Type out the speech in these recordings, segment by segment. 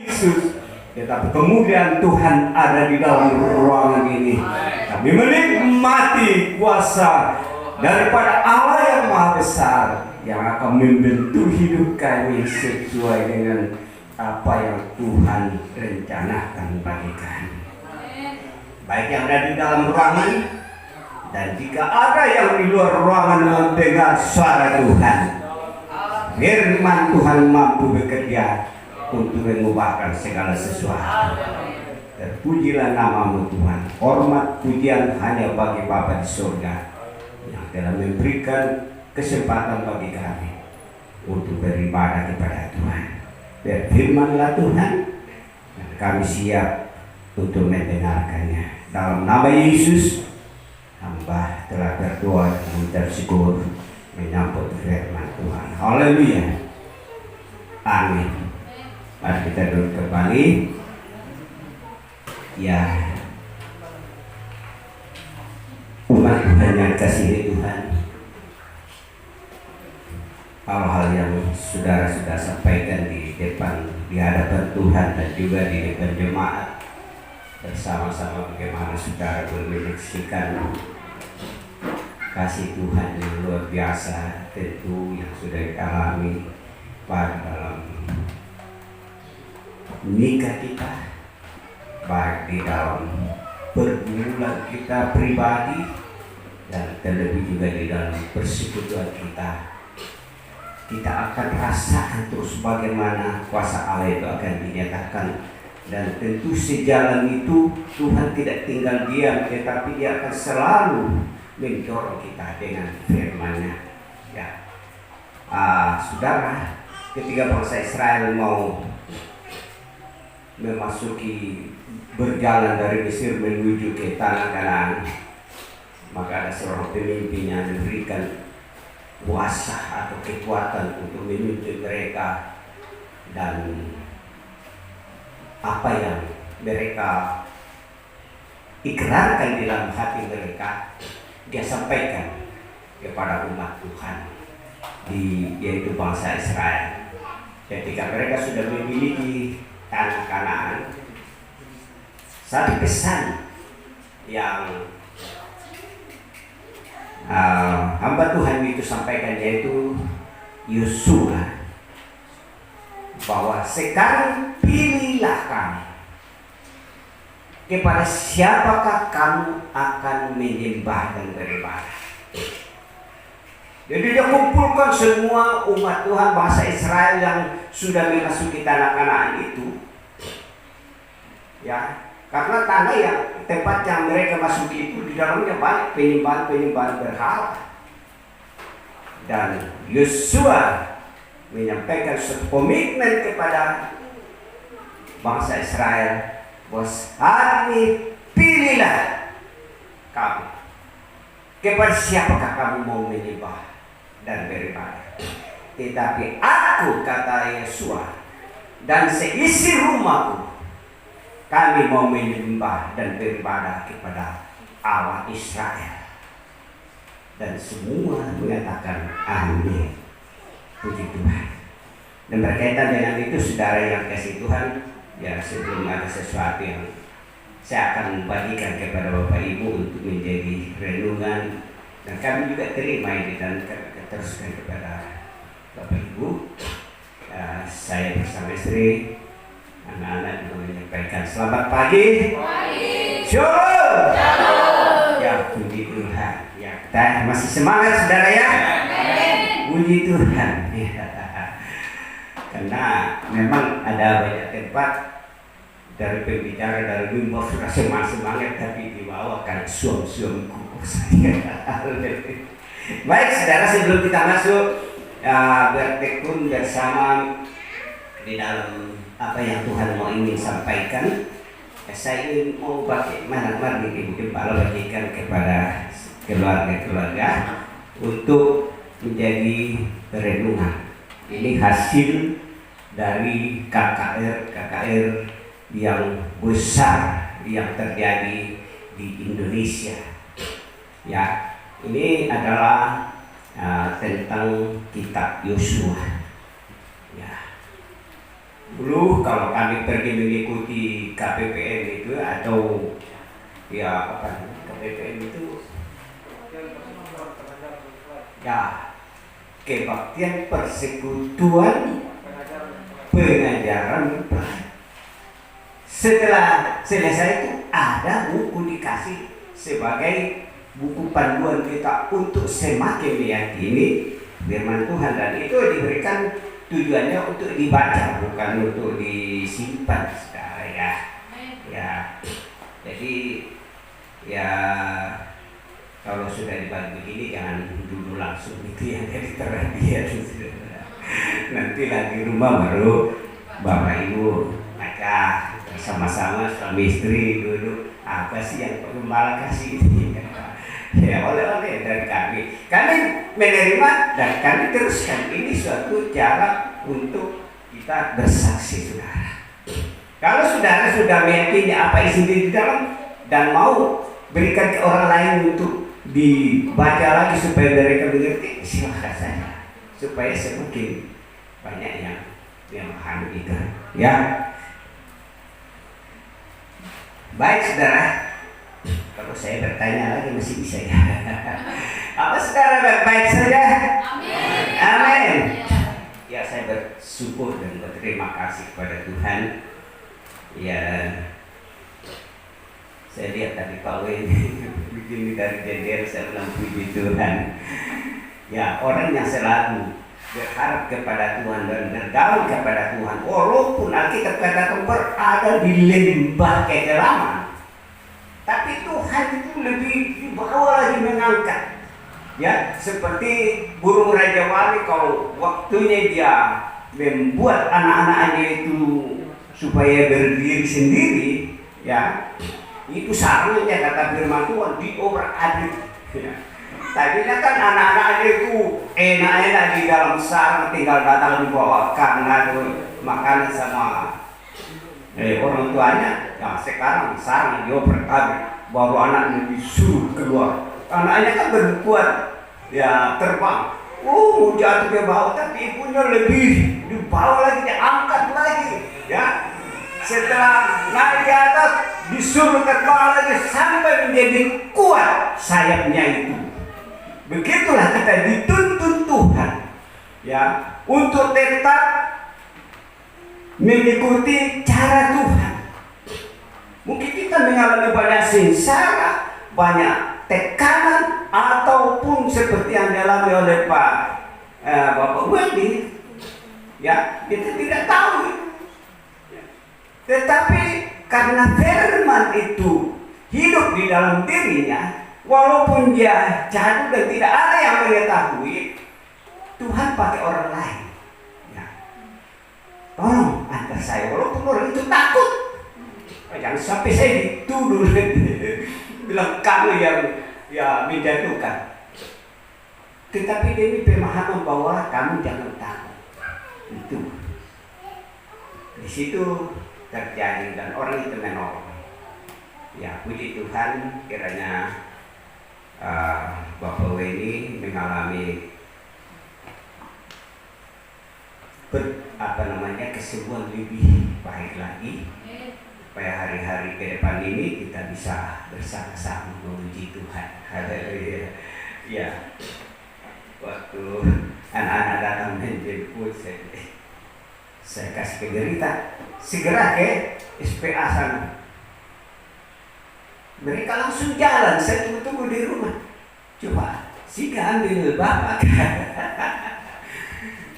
Yesus, tetapi kemudian Tuhan ada di dalam ruangan ini. Kami menikmati kuasa daripada Allah yang Maha Besar yang akan membentuk hidup kami sesuai dengan apa yang Tuhan rencanakan bagi kami. Baik yang ada di dalam ruangan dan jika ada yang di luar ruangan mendengar suara Tuhan, firman Tuhan mampu bekerja untuk mengubahkan segala sesuatu. Terpujilah namamu Tuhan. Hormat pujian hanya bagi Bapa di surga yang telah memberikan kesempatan bagi kami untuk beribadah kepada Tuhan. Berfirmanlah Tuhan dan kami siap untuk mendengarkannya. Dalam nama Yesus hamba telah berdoa dan bersyukur menyambut firman Tuhan. Haleluya. Amin. Mari kita duduk kembali. Ya, umat Tuhan yang dikasihi Tuhan, hal-hal yang saudara sampaikan di hadapan Tuhan dan juga di depan jemaat bersama-sama bagaimana saudara menyaksikan kasih Tuhan yang luar biasa tentu yang sudah dialami pada dalam nikah kita, baik di dalam pergumulan kita pribadi dan terlebih juga di dalam persekutuan kita. Kita akan rasakan terus bagaimana kuasa Allah itu akan dinyatakan, dan tentu sejalan itu Tuhan tidak tinggal diam, tetapi Dia akan selalu mendorong kita dengan firman-Nya. Ya, saudara, ketika bangsa Israel mau memasuki berjalan dari Mesir menuju ke tanah Kanaan, maka ada seorang pemimpin yang memberikan kuasa atau kekuatan untuk menuntun mereka, dan apa yang mereka ikrarkan di dalam hati mereka Dia sampaikan kepada umat Tuhan, yaitu bangsa Israel. Ketika mereka sudah memiliki tanah Kanaan, satu pesan yang hamba Tuhan itu sampaikan, yaitu Yosua, bahwa sekarang pilihlah kamu kepada siapakah kamu akan menyembah dan beribadah. Jadi dia kumpulkan semua umat Tuhan bangsa Israel yang sudah memasuki tanah Kanaan itu, ya, karena tanah yang tempat yang mereka masuki itu di dalamnya banyak penyembahan berhala. Dan Yosua menyampaikan suatu komitmen kepada bangsa Israel, bos, hari ini pilihlah kamu kepada siapakah kamu mau menyembah dan beribadah. Tetapi aku, kata Yosua, dan seisi rumahku, kami mau menyembah dan beribadah kepada Allah Israel. Dan semua mengatakan amin. Puji Tuhan. Dan berkaitan dengan itu, saudara yang kasih Tuhan, ya, sebelum ada sesuatu yang saya akan bagikan kepada Bapak Ibu untuk menjadi renungan, dan kami juga terima ini dan kami teruskan kepada Bapak Ibu. Saya bersama istri, anak-anak juga menyampaikan selamat pagi. Shalom. Ya, puji Tuhan. Ya, kita masih semangat saudara ya. Puji Tuhan. Karena memang ada banyak tempat dari pembicara dari mimbar sudah semangat, tapi dibawakan suam-suam kukus. Baik saudara, sebelum kita masuk bertekun bersama di dalam apa yang Tuhan mau ingin sampaikan, saya ingin mau mari Ibu Gembala bagikan kepada keluarga-keluarga untuk menjadi renungan. Ini hasil dari KKR yang besar yang terjadi di Indonesia. Ya, ini adalah tentang kitab Yosua. Ya, Dulu kalau kami pergi mengikuti KPPM itu atau ya apa KPPM itu ya kebaktian persekutuan pengajaran mempelai. Setelah selesai itu ada buku dikasih sebagai buku panduan kita untuk semakin meyakini firman Tuhan, dan itu diberikan tujuannya untuk dibaca bukan untuk disimpan, saudara ya. Ya, jadi ya kalau sudah dibagi begini jangan dulu langsung itu yang jadi perhatian. Nanti lagi rumah baru Bapak Ibu baca sama-sama suami istri dulu apa sih yang malah kasih ini ya oleh-oleh dari kami menerima dan kami teruskan. Ini suatu cara untuk kita bersaksi, saudara. Kalau saudara sudah meyakini apa isi di dalam dan mau berikan ke orang lain untuk dibaca lagi supaya mereka mengerti, silahkan saja supaya semakin banyak yang memahami itu ya. Baik saudara, kalau saya bertanya lagi masih bisa ya. Apa saudara baik-baik saja? Amin. Amin. Ya, saya bersyukur dan berterima kasih kepada Tuhan. Ya, saya lihat tadi Pak Wen begini dari jendela, saya bilang puji Tuhan. Ya, orang yang selalu berharap kepada Tuhan dan bergaul kepada Tuhan, walaupun Alkitab katakan berada di lembah kekelaman, tapi Tuhan itu lebih di bawah lagi mengangkat. Ya, seperti burung Raja Wali, kalau waktunya dia membuat anak-anaknya itu supaya berdiri sendiri, ya, itu sarangnya kata firman Tuhan diobrak-abrik. Ya. Tadinya kan anak-anaknya itu enak-enak di dalam sarang, tinggal datang dibawa karena itu makanan sama orang tuanya. Ya, sekarang sarang diobrak-abrik, baru anaknya disuruh keluar. Anaknya kan berbuat ya terbang, mau jatuh ke bawah, tapi ibunya lebih di bawah lagi, diangkat lagi, ya. Setelah naik di atas, disuruh terbang lagi sampai menjadi kuat sayapnya itu. Begitulah kita dituntut Tuhan, ya, untuk tetap mengikuti cara Tuhan. Mungkin kita mengalami banyak sengsara, banyak tekanan, ataupun seperti yang dialami oleh Bapak Wendy, ya, kita tidak tahu. Tetapi karena firman itu hidup di dalam dirinya, walaupun dia jatuh dan tidak ada yang mengetahui, Tuhan pakai orang lain. Ya. Tolong antar saya, walaupun orang itu takut. Jangan sampai saya dituduh bilang kamu yang ya menjatuhkan. Tetapi demi pemahaman bahwa kamu jangan takut. Itu di situ terjadi dan orang itu menolong. Ya, puji Tuhan, kiranya Bapak ini mengalami kesembuhan lebih baik lagi, supaya hari-hari ke depan ini kita bisa bersama-sama memuji Tuhan. Haleluya. Ya, waktu anak-anak datang menjemput saya kasih penderita segera ke SPA sana. Mereka langsung jalan, saya tunggu-tunggu di rumah. Coba, Sika ambil bapak.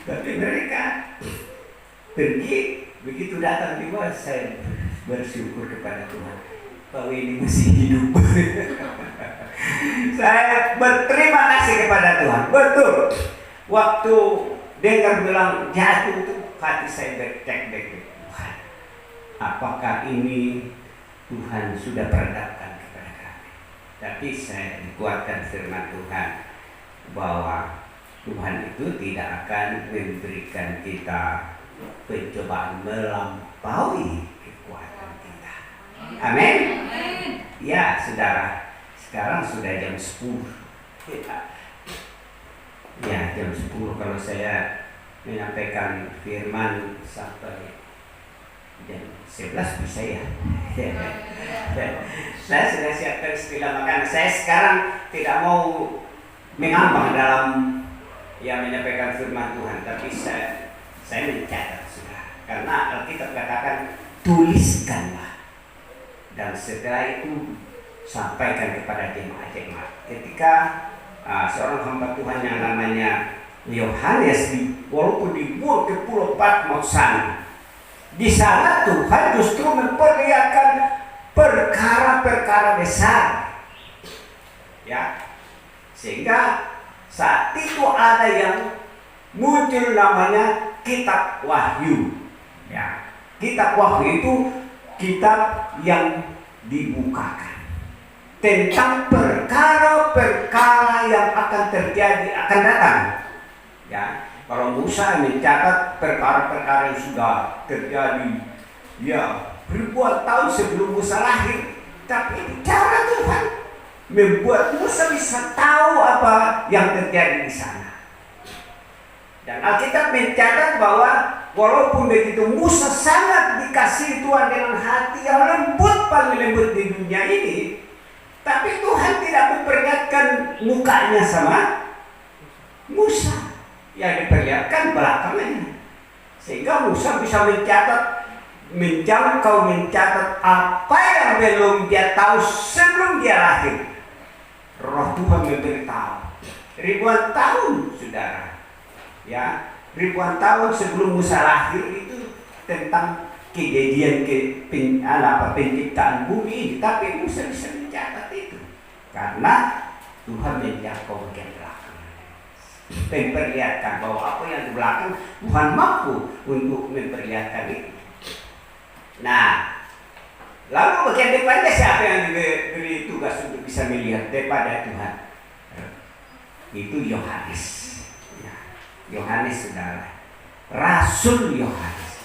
Tapi mereka pergi, begitu datang di bawah, saya bersyukur kepada Tuhan bahwa ini masih hidup. Saya berterima kasih kepada Tuhan. Betul, waktu dengar bilang jatuh itu, hati saya bercek-cek. Tuhan, apakah ini Tuhan sudah peradakan kepada kami? Tapi saya dikuatkan firman Tuhan bahwa Tuhan itu tidak akan memberikan kita pencobaan melampaui kekuatan kita. Amin. Ya, saudara, sekarang sudah jam 10. Ya, jam 10 kalau saya menyampaikan firman sampai Jam 11 bisa ya. Saya sudah siapkan istilah makan. Saya sekarang tidak mau mengambang dalam menyampaikan firman Tuhan, tapi saya mencatat sudah. Karena Alkitab katakan tuliskanlah, dan setelah itu sampaikan kepada jemaat-jemaat. Ketika seorang hamba Tuhan yang namanya Yohanes, walaupun dibuang ke Pulau Patmos sana, di sana Tuhan justru memperlihatkan perkara-perkara besar, ya, sehingga saat itu ada yang muncul namanya Kitab Wahyu, ya. Kitab Wahyu itu kitab yang dibukakan tentang perkara-perkara yang akan terjadi, akan datang. Ya, kalau Musa mencatat perkara-perkara yang sudah terjadi, ya, ribuan tahun sebelum Musa lahir, tapi cara Tuhan membuat Musa bisa tahu apa yang terjadi di sana. Dan Alkitab mencatat bahwa walaupun begitu Musa sangat dikasihi Tuhan dengan hati yang lembut, paling lembut di dunia ini, tapi Tuhan tidak memperlihatkan mukanya sama Musa, yang diperlihatkan belakangnya, sehingga Musa bisa mencatat apa yang belum dia tahu sebelum dia lahir. Roh Tuhan memberitahu ribuan tahun, saudara, ya, ribuan tahun sebelum Musa lahir itu tentang kejadian penciptaan bumi ini, tapi Musa bisa mencatat itu karena Tuhan menjangkau bagian belakang, memperlihatkan bahwa apa yang di belakang Tuhan mampu untuk memperlihatkan itu. Nah, lalu bagian depannya siapa yang diberi tugas untuk bisa melihat daripada Tuhan? Itu Yohanes. Ya, Yohanes, saudara, Rasul Yohanes.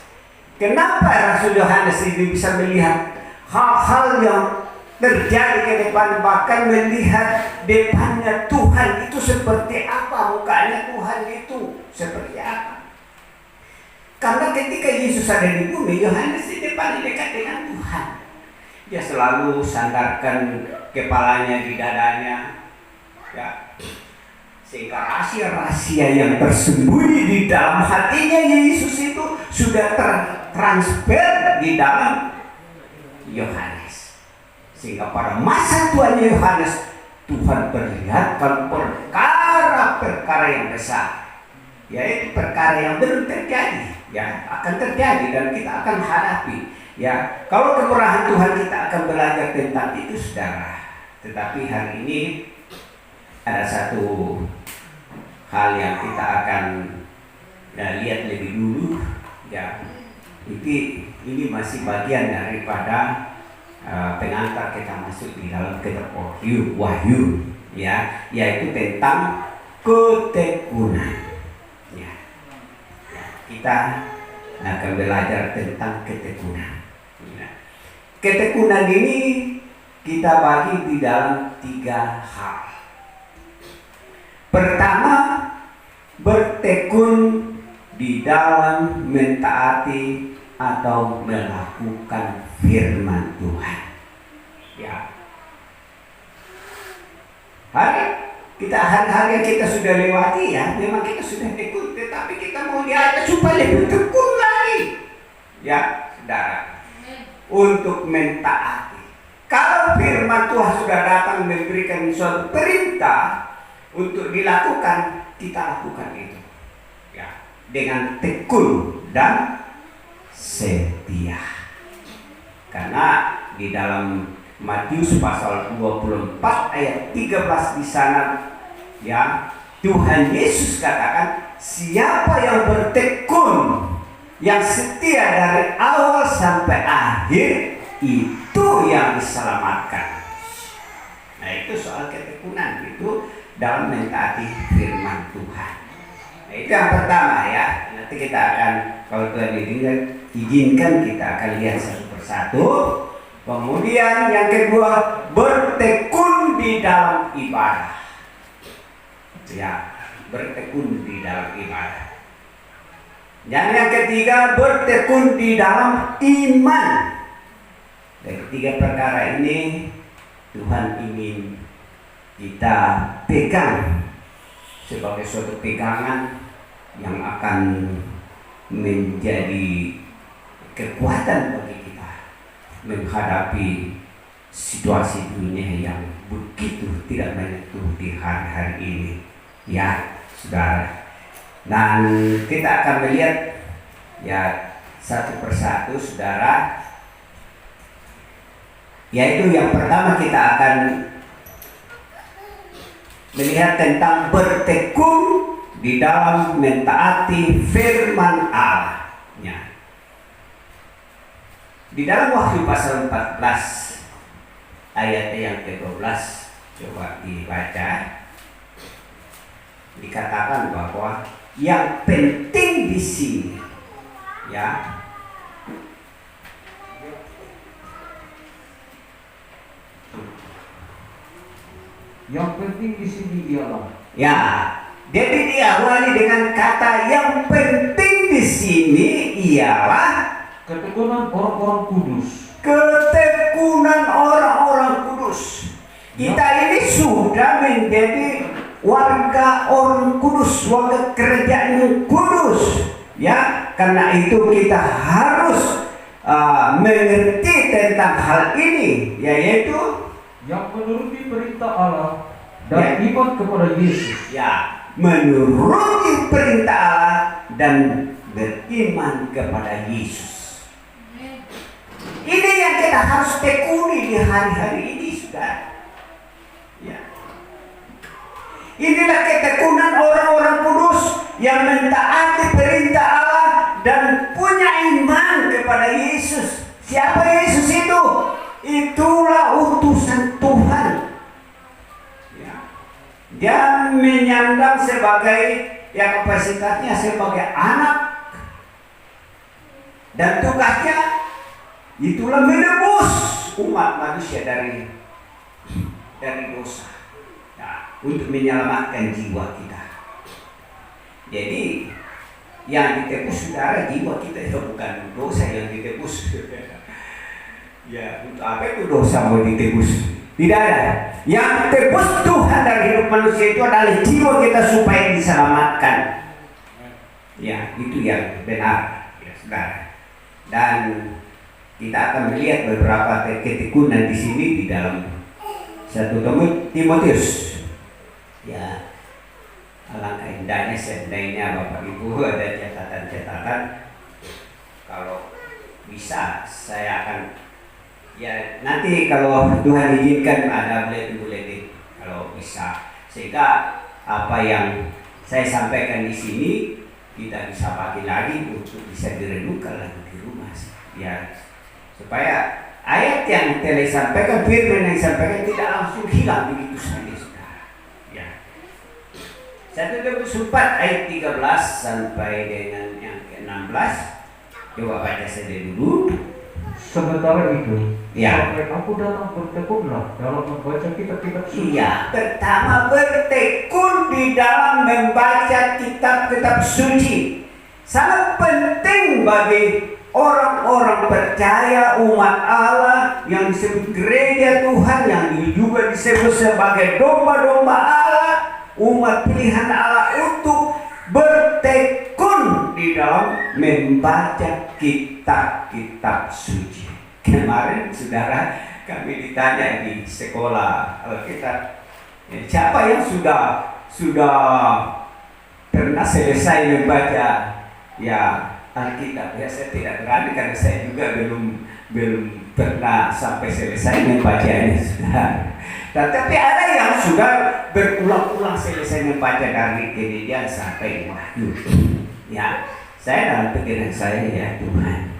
Kenapa Rasul Yohanes ini bisa melihat hal-hal yang terjadi ke depan, bahkan melihat depannya Tuhan itu seperti apa, mukanya Tuhan itu seperti apa? Karena ketika Yesus ada di bumi, Yohanes ini paling dekat dengan Tuhan. Dia selalu sandarkan kepalanya di dadanya, ya, sehingga rahasia-rahasia yang tersembunyi di dalam hatinya Yesus itu sudah tertransfer di dalam Yohanes. Sehingga pada masa tuanya Yohanes, Tuhan perlihatkan perkara-perkara yang besar, yaitu perkara yang belum terjadi, ya, akan terjadi dan kita akan hadapi. Ya, kalau kemurahan Tuhan kita akan belajar tentang itu, saudara. Tetapi hari ini ada satu hal yang kita akan lihat lebih dulu, ya. Ini masih bagian daripada pengantar kita masuk di dalam kitab Wahyu, ya, yaitu tentang ketekunan. Ya, kita akan belajar tentang ketekunan. Ya. Ketekunan ini kita bagi di dalam 3 hal. Pertama, bertekun di dalam mentaati atau melakukan firman Tuhan. Ya. Hari-hari yang kita sudah lewati, ya, memang kita sudah tekun, tetapi kita mau diajak supaya lebih tekun lagi, ya, saudara, untuk mentaati. Kalau firman Tuhan sudah datang memberikan suatu perintah untuk dilakukan, kita lakukan itu, ya, dengan tekun dan setia. Karena di dalam Matius pasal 24 ayat 13 di sana, ya, Tuhan Yesus katakan, siapa yang bertekun, yang setia dari awal sampai akhir, itu yang diselamatkan. Nah, itu soal ketekunan itu dalam mentaati firman Tuhan. Nah, itu yang pertama, ya. Nanti kita akan, kalau Tuhan izinkan, kita akan lihat satu persatu. Kemudian yang kedua, bertekun di dalam ibadah. Ya, bertekun di dalam ibadah. Dan yang ketiga, bertekun di dalam iman. Dari tiga perkara ini Tuhan ingin kita pegang sebagai suatu pegangan yang akan menjadi kekuatan bagi kita menghadapi situasi dunia yang begitu tidak menentu di hari-hari ini, ya saudara. Dan kita akan melihat ya satu persatu saudara, yaitu yang pertama kita akan melihat tentang bertekun di dalam mentaati firman Allah. Ya. Di dalam Wahyu pasal 14 ayat yang ke-12 coba dibaca, dikatakan bahwa yang penting di sini, ya, yang penting di sini ialah, ya, jadi diawali dengan kata yang penting di sini ialah ketekunan orang-orang kudus. ketekunan orang-orang kudus. Kita ini sudah menjadi warga orang kudus, warga kerajaan yang kudus, ya. Karena itu kita harus mengerti tentang hal ini, yaitu yang menuruti perintah Allah dan iman kepada Yesus. Ya, menuruti perintah Allah dan beriman kepada Yesus. Ini yang kita harus tekuni di hari-hari ini, saudara. Ya. Inilah ketekunan orang-orang kudus yang mentaati perintah Allah dan punya iman kepada Yesus. Siapa Yesus itu? Itulah utusan Tuhan. Ya. Dia menyandang sebagai ya kapasitasnya sebagai anak, dan tugasnya itulah menebus umat manusia dari dosa, ya, untuk menyelamatkan jiwa kita. Jadi yang ditebus saudara jiwa kita, itu bukan dosa yang ditebus. Ya, untuk apa itu dosa mau ditebus? Tidak ada. Yang ditebus Tuhan dari hidup manusia itu adalah jiwa kita supaya diselamatkan. Ya, itu yang benar, ya saudara. Dan kita akan melihat beberapa ketekunan di sini di dalam 1 Timotius. Ya, alangkah indahnya seandainya Bapak Ibu ada catatan-catatan. Kalau bisa saya akan, ya nanti kalau Tuhan izinkan ada bulletin kalau bisa, sehingga apa yang saya sampaikan di sini kita bisa bagi lagi untuk bisa direnungkan lagi di rumah, ya, supaya ayat yang telah disampaikan, firman yang disampaikan tidak langsung hilang begitu saja, saudara. Ya. 1 Timotius 4 ayat 13 sampai dengan yang ke-16. Coba baca saja dulu. Sementara itu, Ya. sampai aku datang, bertekunlah dalam membaca kitab-kitab suci. Iya, pertama bertekun di dalam membaca kitab-kitab suci. Sangat penting bagi orang-orang percaya, umat Allah yang disebut gereja Tuhan, yang juga disebut sebagai domba-domba Allah, umat pilihan Allah, untuk bertekun di dalam membaca kitab-kitab suci. Kemarin saudara kami ditanya di sekolah Alkitab, siapa yang sudah pernah selesai membaca ya Alkitab? Ya, saya tidak berani karena saya juga belum pernah sampai selesai membacanya, saudara. Tetapi ada yang sudah berulang-ulang selesai membaca dari Kejadian sampai Wahyu. Ya, saya dalam pikiran saya, ya Tuhan,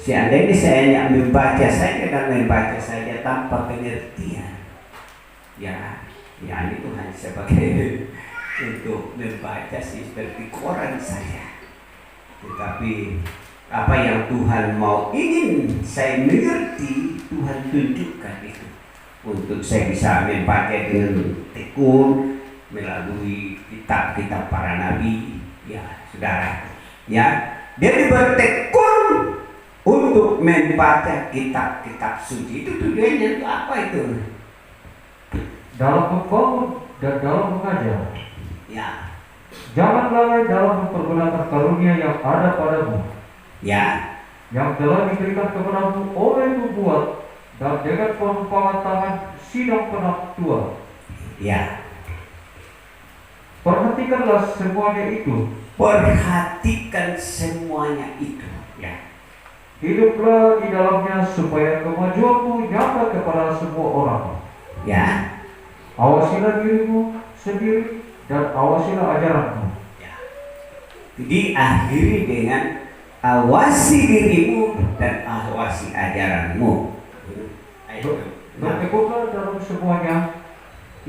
seandainya saya yang membaca saja dan membaca saja tanpa pengertian, ya ini Tuhan sebagai untuk membaca seperti koran saja. Tetapi apa yang Tuhan mau ingin saya mengerti, Tuhan tunjukkan itu untuk saya bisa membaca dengan tekun melalui kitab-kitab para nabi, ya saudara. Ya, dia bertekun untuk membaca kitab-kitab suci. Itu tujuannya itu apa itu? Dalam membangun dan dalam mengajar. Ya, Jangan lalai dalam mempergunakan karunia yang ada padamu, ya, yang telah diberikan kepadamu oleh nubuat dan dengan penumpang tangan sidang penaktua. ya. Perhatikanlah semuanya itu. Perhatikan semuanya itu. Ya, Hiduplah di dalamnya supaya kemajuanmu nyata kepada semua orang. ya, Awasilah dirimu sendiri dan awasilah ajaranmu. ya. Diakhiri dengan awasi dirimu dan awasi ajaranmu. Ayo. Bertekunlah dalam semuanya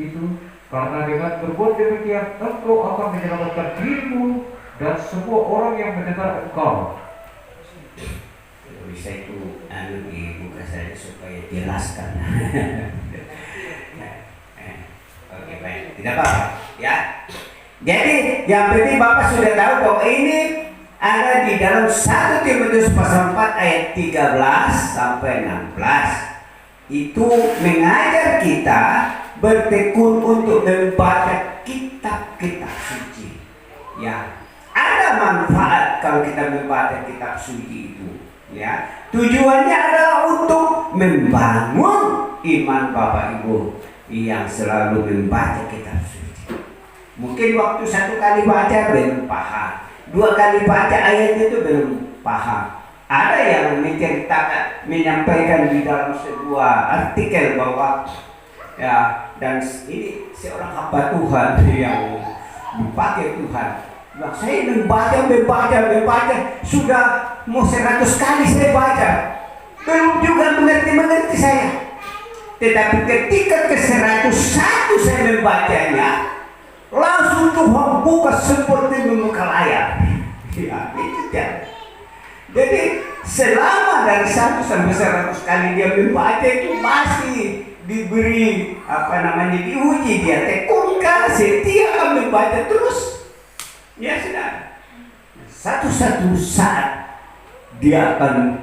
itu, karena dengan berbuat demikian engkau akan menyelamatkan dirimu dan semua orang yang mendengar engkau. Bisa itu dibuka saja supaya jelaskan. Oke, baik, tidak apa-apa ya. Jadi yang penting Bapak sudah tahu bahwa ini ada di dalam 1 Timotius pasal 4 ayat 13 sampai 16. Itu mengajar kita bertekun untuk membaca kitab-kitab suci. Ya, ada manfaat kalau kita membaca kitab suci itu. Ya, tujuannya adalah untuk membangun iman Bapak Ibu yang selalu membaca kitab suci. Mungkin waktu 1 kali baca belum paham, 2 kali baca ayat itu belum paham. Ada yang menceritakan, menyampaikan di dalam sebuah artikel bahwa ya, dan ini seorang hamba Tuhan yang dipakai Tuhan. Nah, saya membaca, sudah mau 100 kali saya baca, belum juga mengerti saya. Tetapi ketika ke 101 saya membacanya, langsung Tuhan buka seperti membuka layar. Ya, itu dia. Jadi selama dari 1 sampai 100 kali dia membaca itu masih diberi diuji, dia tekunkan, setia akan membaca terus. Ya sudah, satu saat dia akan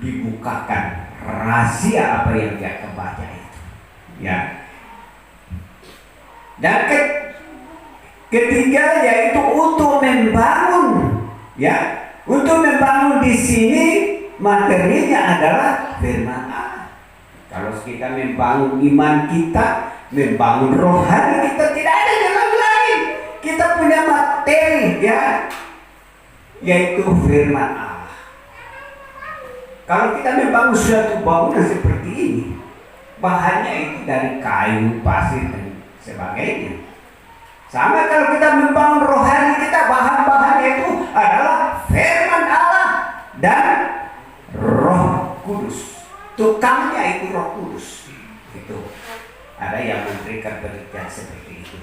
dibukakan rahasia apa yang dia kebaca itu. Ya. Dan ketiga yaitu untuk membangun, ya. Untuk membangun di sini materinya adalah firman Allah. Kalau kita membangun iman kita, membangun rohani kita, tidak ada jalan lain. Kita punya materi, ya, yaitu firman Allah. Kalau kita membangun suatu bangunan seperti ini, bahannya itu dari kayu, pasir dan sebagainya. Sama kalau kita membangun rohani kita, bahan-bahannya itu adalah firman Allah dan Roh Kudus. Tukangnya itu Roh Kudus. Itu ada yang memberikan pengertian seperti itu.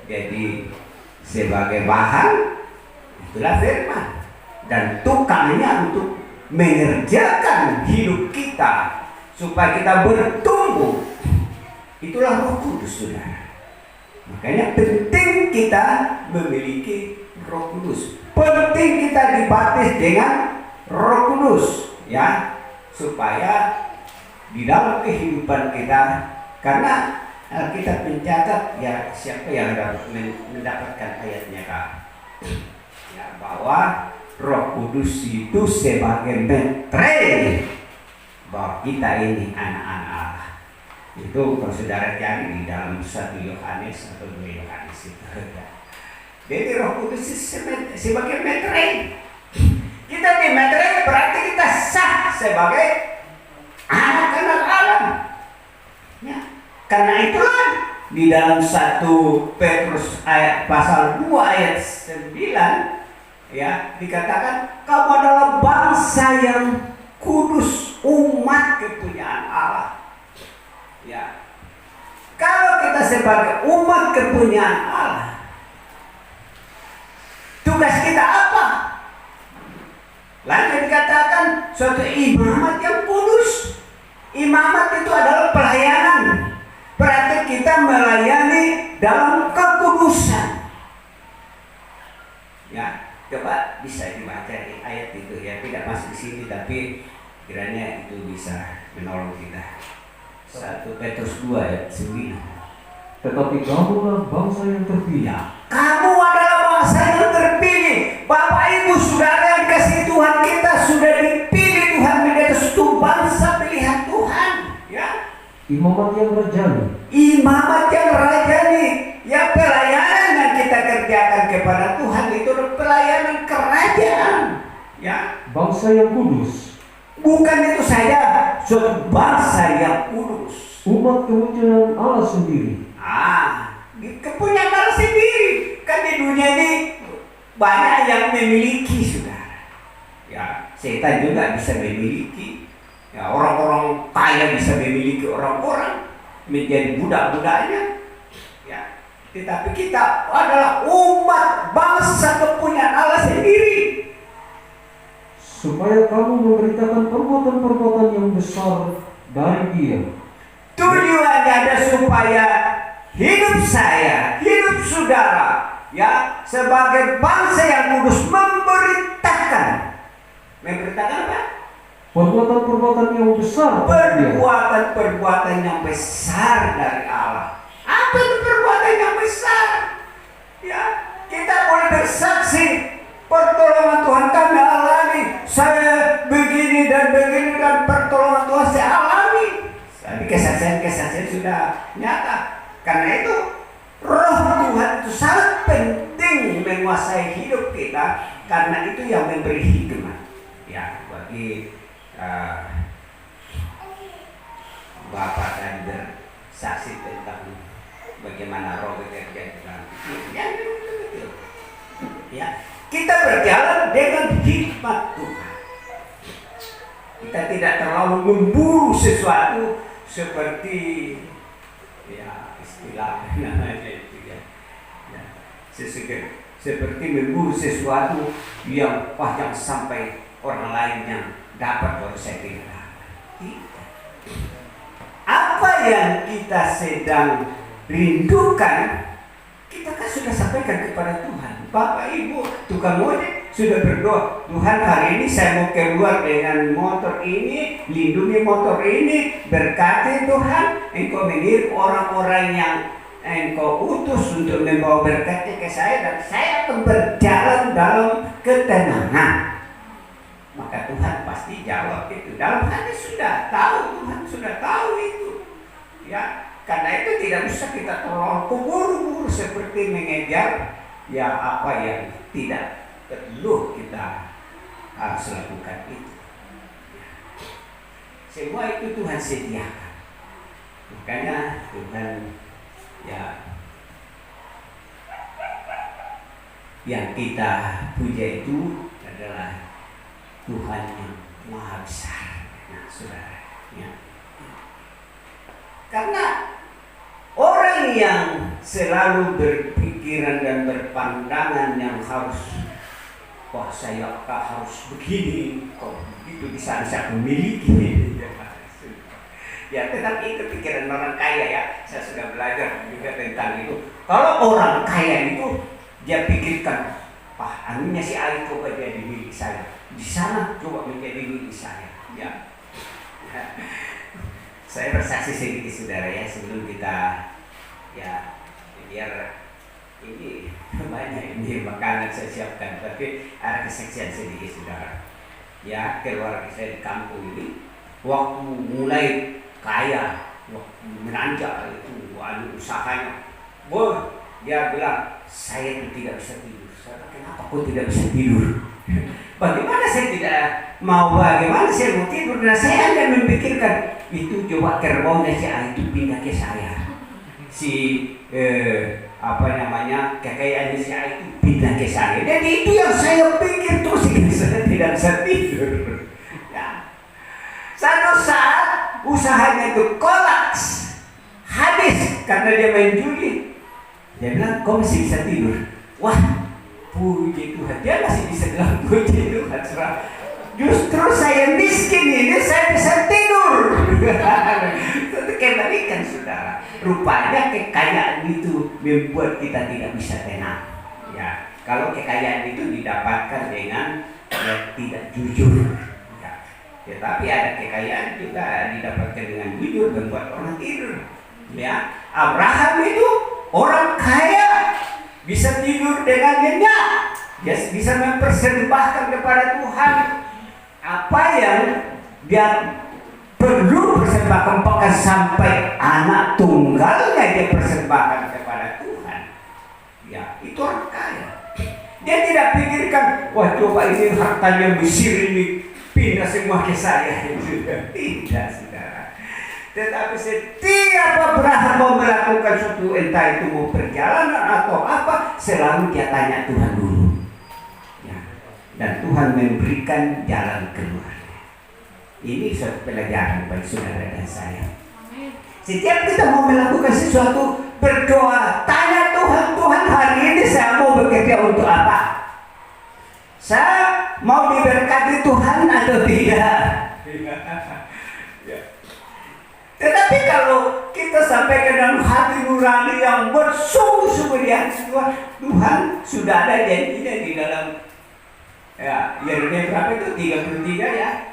Jadi sebagai bahan itulah firman, dan tukangnya untuk mengerjakan hidup kita supaya kita bertumbuh. Itulah Roh Kudus, saudara. Makanya penting kita memiliki Roh Kudus. Penting kita dibaptis dengan Roh Kudus, ya, supaya di dalam kehidupan kita, karena Alkitab mencatat, ya, siapa yang mendapatkan ayatnya, Kak? Ya, bahwa Roh Kudus itu sebagai metre bahwa kita ini anak-anak Allah. Itu kalau saudara cari di dalam 1 Yohanes atau 2 Yohanes itu. Jadi Roh Kudus sebagai metre. Kita di metre berarti kita sah sebagai anak-anak Allah. Ya. Karena itulah di dalam 1 Petrus pasal 2 ayat 9, ya, dikatakan kamu adalah bangsa yang kudus, umat kepunyaan Allah. Ya. Kalau kita sebagai umat kepunyaan Allah, tugas kita apa? Lalu dikatakan suatu imamat yang kudus. Imamat itu adalah pelayanan. Berarti kita melayani dalam kekudusan. Ya. Coba bisa dibaca ayat itu ya, tidak masuk di sini tapi kiranya itu bisa menolong kita. 1 Petrus 2 ayat 9. Tetapi kamulah bangsa yang terpilih. Kamu adalah bangsa yang terpilih. Bapak Ibu Saudara yang dikasihi Tuhan, kita sudah dipilih Tuhan menjadi suatu bangsa pilihan Tuhan. Ya. Imamat yang rajani. Imamat yang rajani. Ya, pelayanan yang kita kerjakan kepada Tuhan itu adalah pelayanan kerajaan. Ya. Bangsa yang kudus. Bukan itu saja, suatu bangsa yang kudus. Umat kemunculan Allah sendiri. Kepunyaan Allah sendiri. Kan di dunia ini banyak yang memiliki, saudara. Ya, setan juga bisa memiliki. Ya, orang-orang kaya bisa memiliki orang-orang menjadi budak-budaknya. Ya, tetapi kita adalah umat bangsa kepunyaan Allah sendiri. Supaya kamu memberitakan perbuatan-perbuatan yang besar dari Dia. Tujuannya ada supaya hidup saya, hidup saudara, ya, sebagai bangsa yang kudus memberitakan apa? Perbuatan-perbuatan yang besar dari Dia. Perbuatan-perbuatan yang besar dari Allah. Apa itu perbuatan yang besar? Ya, kita boleh bersaksi pertolongan Tuhan kami alami. Saya begini dan pertolongan Tuhan saya alami. Tapi kesaksian-kesaksian sudah nyata. Karena itu Roh Tuhan itu sangat penting menguasai hidup kita, karena itu yang memberi hikmat. Ya, bagi Bapak dan bersaksi tentang bagaimana Roh bekerja di dalam hidup. Ya, kita berjalan dengan hikmat Tuhan. Kita tidak terlalu memburu sesuatu seperti ya istilah namanya itu ya. Seperti memburu sesuatu yang jangan sampai orang lain yang dapat baru saya tidak dapat. Apa yang kita sedang rindukan, kita kan sudah sampaikan kepada Tuhan. Bapak Ibu tukang ojek sudah berdoa, Tuhan hari ini saya mau keluar dengan motor ini, lindungi motor ini, berkati Tuhan, Engkau mengirim orang-orang yang Engkau utus untuk membawa berkat ke saya, dan saya akan berjalan dalam ketenangan. Maka Tuhan pasti jawab itu. Dalam hati sudah tahu, Tuhan sudah tahu itu. Ya, karena itu tidak bisa kita terlalu buru-buru seperti mengejar ya apa yang tidak perlu kita harus lakukan itu. Semua itu Tuhan sediakan. Makanya Tuhan ya yang kita puja itu adalah Tuhan yang Maha Besar. Nah, saudara, ya. Karena orang yang selalu berpikiran dan berpandangan yang harus, wah saya harus begini, kok begitu bisa memiliki. Ya, tetapi itu pikiran orang kaya ya. Saya sudah belajar juga tentang itu. Kalau orang kaya itu dia pikirkan, anunya si A coba jadi milik saya, di sana coba menjadi milik saya. Ya. Saya bersaksi sedikit saudara ya, sebelum kita ya biar ini banyak ini makanan saya siapkan, tapi ada kesaksian sedikit saudara. Ya, keluarga saya di kampung ini waktu mulai kaya, waktu menanjak itu usahanya, dia bilang saya itu tidak bisa tidur. Saya bilang, kenapa kok tidak bisa tidur? Bagaimana saya tidak mau, bagaimana saya mau tidur? Dan saya hanya memikirkan itu, coba kerbaunya si A itu pindah ke saya, si kekayaannya si A itu pindah ke saya. Jadi itu yang saya pikir terus, saya tidak bisa tidur. Ya. Satu saat usahanya itu kolaps, habis karena dia main judi. Dia bilang, kau masih bisa tidur? Wah, puji Tuhan, dia masih bisa bilang puji Tuhan. Justru saya miskin ini, saya bisa tidur. Itu kebalikan saudara. Rupanya kekayaan itu membuat kita tidak bisa tenang. Ya, kalau kekayaan itu didapatkan dengan tidak jujur. Ya. Tetapi ada kekayaan juga didapatkan dengan jujur membuat orang tidur. Ya, Abraham itu orang kaya, bisa tidur dengan nyenyak, dia bisa mempersembahkan kepada Tuhan apa yang dia perlu persembahkan, bahkan sampai anak tunggalnya dia persembahkan kepada Tuhan. Ya, itu orang kaya. Dia tidak pikirkan, wah coba ini hartanya Mesir ini pindah semua ke saya. Tidak, saudara. Tetapi setiap Abraham mau melakukan suatu, entah itu mau perjalanan atau apa, selalu dia tanya Tuhan dulu. Ya. Dan Tuhan memberikan jalan keluar. Ini suatu pelajaran bagi saudara dan saya. Setiap kita mau melakukan sesuatu, berdoa, tanya Tuhan, Tuhan hari ini saya mau bekerja untuk apa? Saya mau diberkati Tuhan atau tidak? Tetapi kalau kita sampai ke dalam hati nurani yang bersungguh-sungguh di hati Tuhan sudah ada janjinya di dalam Yeremia berapa itu? 33 ya.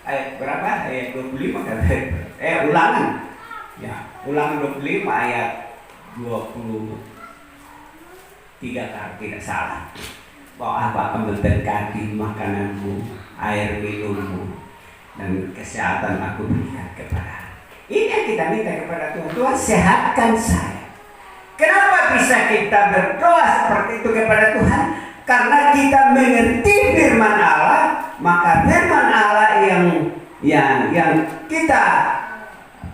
Ayat berapa? Ayat 25 kan? Ulangan. Ya, Ulangan 25 ayat 23 kalau tidak salah. Bahwa apa akan memberkati makananmu, air minummu, dan kesehatan aku berikan kepada. Ini yang kita minta kepada Tuhan. Tuhan sehatkan saya. Kenapa bisa kita berdoa seperti itu kepada Tuhan? Karena kita mengerti firman Allah, maka firman Allah yang kita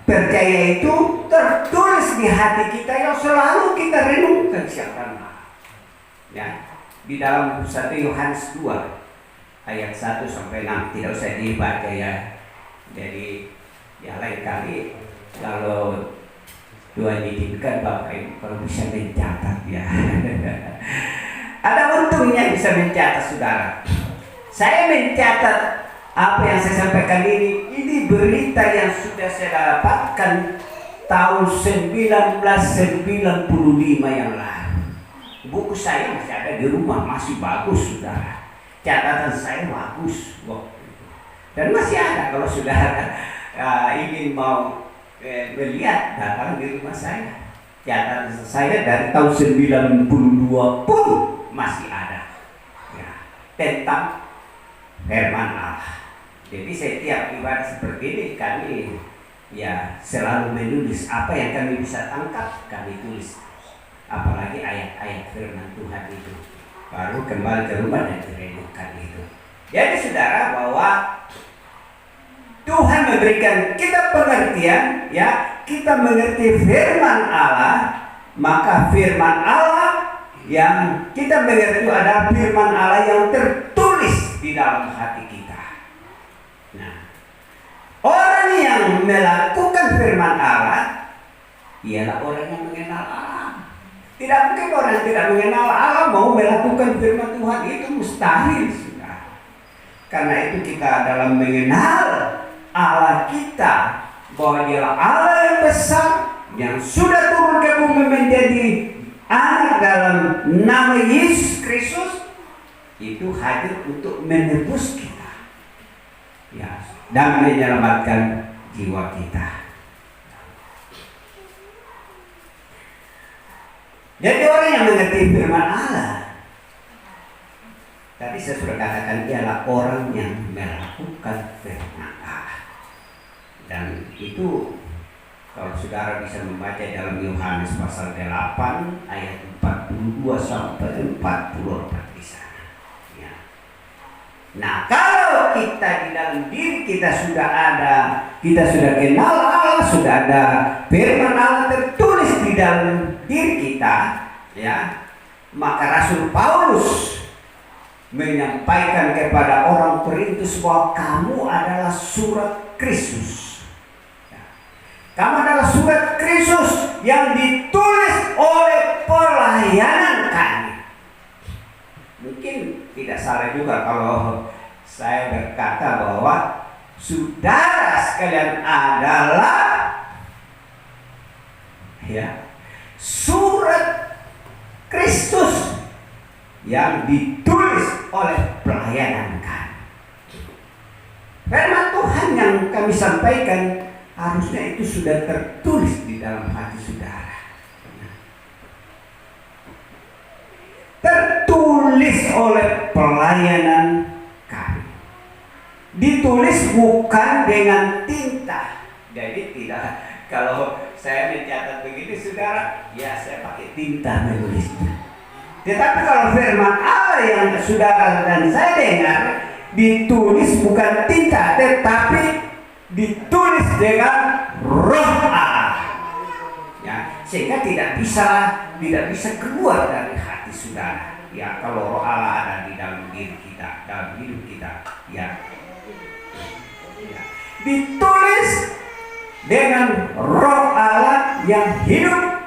percaya itu tertulis di hati kita yang selalu kita renungkan siapa Allah. Ya, di dalam 1 Yohanes 2 ayat 1 sampai 6 tidak usah dibaca ya. Jadi ya lain kali kalau Tuhan izinkan Bapak Ibu kalau bisa mencatat ya. Ada untungnya bisa mencatat saudara. Saya mencatat apa yang saya sampaikan ini berita yang sudah saya dapatkan tahun 1995 yang lalu. Buku saya masih ada di rumah, masih bagus saudara. Catatan saya bagus waktu itu. Dan masih ada kalau saudara ingin mau melihat, datang di rumah saya. Catatan saya dari tahun 92 pun masih ada ya, tentang firman Allah. Jadi setiap ibadah seperti ini kami ya selalu menulis apa yang kami bisa tangkap, kami tulis. Apalagi ayat-ayat firman Tuhan itu. Baru kembali ke rumah dan direnungkan itu. Jadi saudara, bahwa Tuhan memberikan kita pengertian, ya, kita mengerti firman Allah, maka firman Allah yang kita mengerti adalah firman Allah yang tertulis di dalam hati kita. Nah, orang yang melakukan firman Allah ialah orang yang mengenal Allah. Tidak mungkin orang yang tidak mengenal Allah mau melakukan firman Tuhan, itu mustahil sudah. Karena itu kita dalam mengenal Allah kita, bahwa dialah Allah yang besar, yang sudah turun ke bumi menjadi anak dalam nama Yesus Kristus, itu hadir untuk menebus kita, ya, dan menyelamatkan jiwa kita. Jadi orang yang mengerti firman Allah, tadi saya sudah katakan, ialah orang yang melakukan firman Allah. Dan itu kalau saudara bisa membaca dalam Yohanes pasal 8 ayat 42 sampai 44 di sana. Ya. Nah, kalau kita di dalam diri kita sudah ada, kita sudah kenal Allah, sudah ada firman Allah tertulis di dalam diri kita, ya, maka Rasul Paulus menyampaikan kepada orang Korintus bahwa kamu adalah surat Kristus. Kamu adalah surat Kristus yang ditulis oleh pelayanan kami. Mungkin tidak salah juga kalau saya berkata bahwa saudara sekalian adalah, ya, surat Kristus yang ditulis oleh pelayanan kami. Firman Tuhan yang kami sampaikan harusnya itu sudah tertulis di dalam hati saudara. Tertulis oleh pelayanan kami. Ditulis bukan dengan tinta. Jadi tidak, kalau saya mencatat begini saudara, ya saya pakai tinta menulisnya. Tetapi kalau firman Allah yang saudara dan saya dengar, ditulis bukan tinta, tetapi ditulis dengan Roh Allah. Ya, sehingga tidak bisa keluar dari hati saudara. Ya, kalau Roh Allah ada di dalam diri kita, dalam hidup kita, ya. Ditulis dengan Roh Allah yang hidup,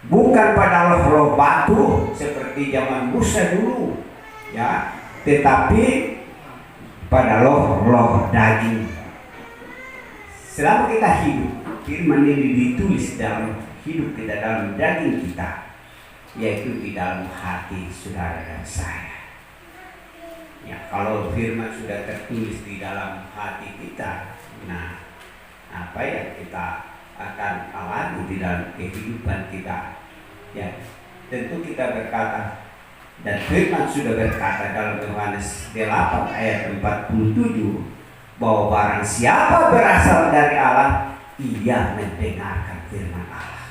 bukan pada roh batu seperti zaman Musa dulu, ya, tetapi pada roh daging. Selama kita hidup, firman ini ditulis dalam hidup kita, dalam daging kita, yaitu di dalam hati saudara dan saya. Ya, kalau firman sudah tertulis di dalam hati kita, nah, apa yang kita akan alami di dalam kehidupan kita? Ya, tentu kita berkata, dan firman sudah berkata dalam Yohanes 8 ayat 47, bahwa barang siapa berasal dari Allah, ia mendengarkan firman Allah.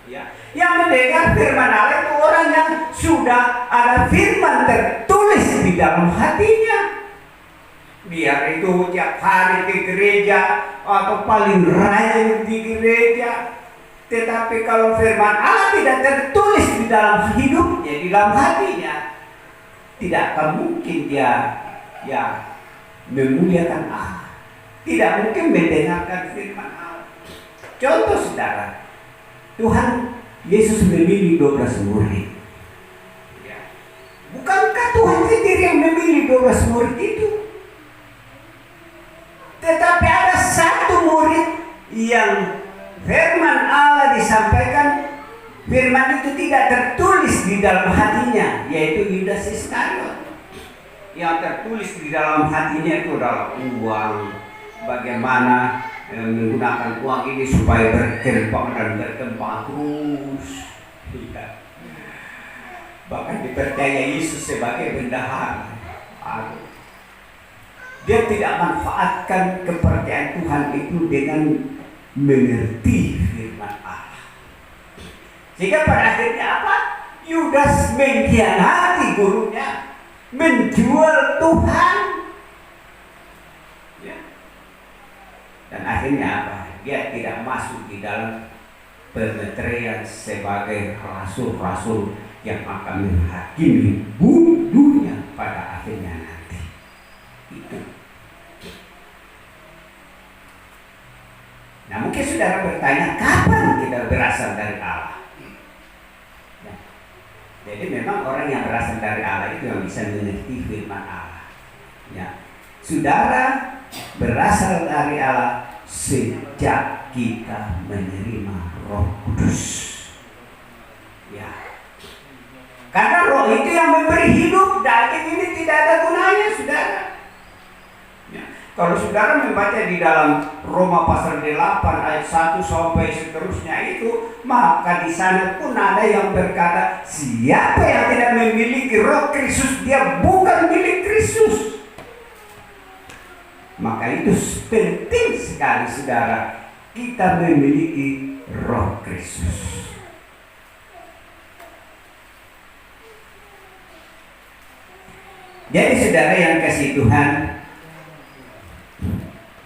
Ya, yang mendengar firman Allah itu orang yang sudah ada firman tertulis di dalam hatinya. Biar itu tiap hari di gereja atau paling rajin di gereja, tetapi kalau firman Allah tidak tertulis di dalam hidupnya, di dalam hatinya, tidak akan mungkin dia memuliakan Allah. Tidak mungkin mendengarkan firman Allah. Contoh saudara, Tuhan Yesus memilih 12 murid. Ya. Bukankah Tuhan sendiri yang memilih 12 murid itu? Tetapi ada satu murid yang firman Allah disampaikan, firman itu tidak tertulis di dalam hatinya, yaitu Yudas Iskariot. Yang tertulis di dalam hatinya itu adalah uang, bagaimana menggunakan uang ini supaya berkembang dan berkembang terus. Ya. Bahkan dipercaya Yesus sebagai bendahara. Dia tidak manfaatkan kepercayaan Tuhan itu dengan mengerti firman Allah. Sehingga pada akhirnya apa? Yudas mengkhianati gurunya, menjual Tuhan. Ya. Dan akhirnya apa? Dia tidak masuk di dalam pemeterian sebagai rasul-rasul yang akan menghakimi dunia pada akhirnya nanti. Itu. Nah, mungkin saudara bertanya, kapan kita berasal dari Allah? Ya. Jadi memang orang yang berasal dari Allah itu yang bisa mengerti firman Allah. Ya. Saudara berasal dari Allah sejak kita menerima Roh Kudus. Ya. Karena Roh itu yang memberi hidup, daging ini tidak ada gunanya, saudara. Kalau saudara membaca di dalam Roma pasal 8 ayat 1 sampai seterusnya itu, maka di sana pun ada yang berkata, siapa yang tidak memiliki Roh Kristus, dia bukan milik Kristus. Maka itu penting sekali saudara, kita memiliki Roh Kristus. Jadi saudara yang kasih Tuhan,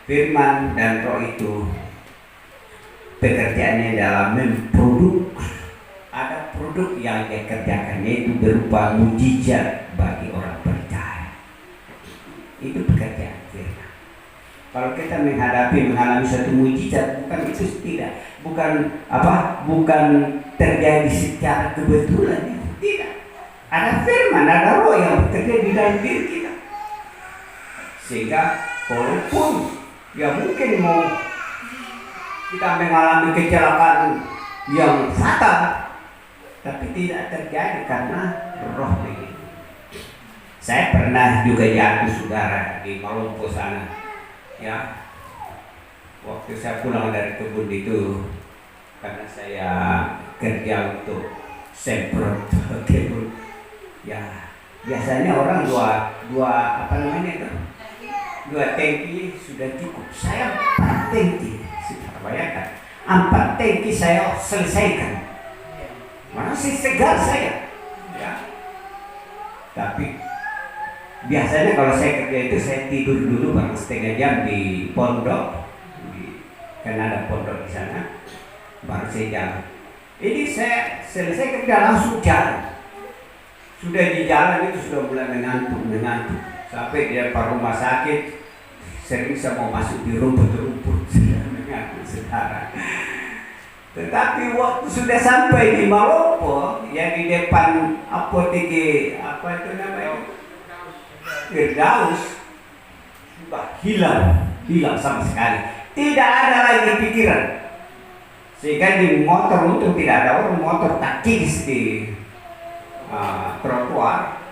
firman dan Roh itu pekerjaannya dalam memproduk. Ada produk yang dia kerjakan, yaitu berupa mujizat bagi orang percaya. Itu pekerjaan firman. Kalau kita mengalami suatu mujizat, bukan itu bukan terjadi secara kebetulan, tidak. Ada firman, ada Roh yang bekerja di dalam diri kita, sehingga walaupun ya mungkin mau kita mengalami kecelakaan yang fatal, tapi tidak terjadi karena Roh begitu. Saya pernah juga jatuh saudara di Malompo sana. Ya, waktu saya pulang dari kebun itu, karena saya kerja untuk semprot kebun. Ya, biasanya orang dua apa namanya itu? Dua tangki sudah cukup. Saya 4 tangki, sudah bayangkan. 4 tangki saya selesaikan. Masih segar saya. Ya. Tapi biasanya kalau saya kerja itu saya tidur dulu baru setengah jam di pondok, karena ada pondok di sana, baru saya jalan. Ini saya selesai kerja langsung jalan. Sudah di jalan itu sudah mulai mengantuk sampai di depan rumah sakit sering saya mau masuk di rumput-rumput sudah mengantuk saudara. Tetapi waktu sudah sampai di Malompo, yang di depan apotek apa itu namanya? Firdaus, sudah hilang sama sekali. Tidak ada lagi pikiran. Sehingga di motor untuk tidak ada orang motor tak kikis di trotoar,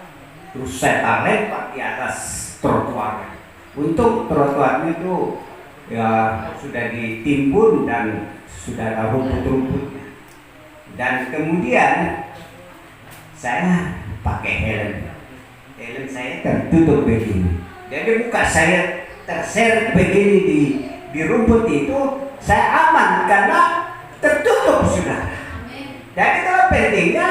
terus saya lempar di atas trotoar. Untuk trotoar itu ya sudah ditimbun dan sudah ada rumput-rumputnya. Dan kemudian saya pakai helm saya tertutup begini. Jadi muka saya terseret begini di rumput itu, saya aman karena tertutup sudah. Jadi kalau pentingnya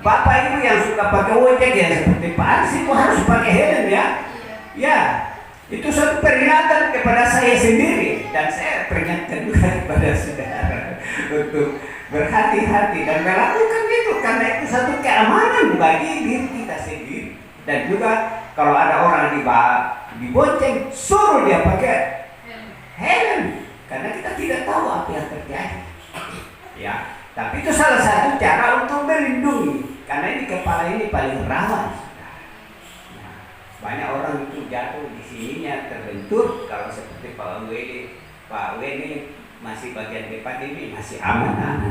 Bapak Ibu yang suka pakai ojek ya seperti Pak Aris itu harus pakai helm ya. Ya, itu suatu peringatan kepada saya sendiri dan saya peringatkan juga kepada saudara untuk berhati-hati dan melakukan itu karena itu satu keamanan bagi diri kita sendiri. Dan juga kalau ada orang dibonceng, suruh dia pakai helm karena kita tidak tahu apa yang terjadi. Ya, tapi itu salah satu cara untuk melindungi karena ini kepala ini paling rawan. Nah, banyak orang itu jatuh di sininya terbentur. Kalau seperti Pak W ini masih bagian depan ini masih aman.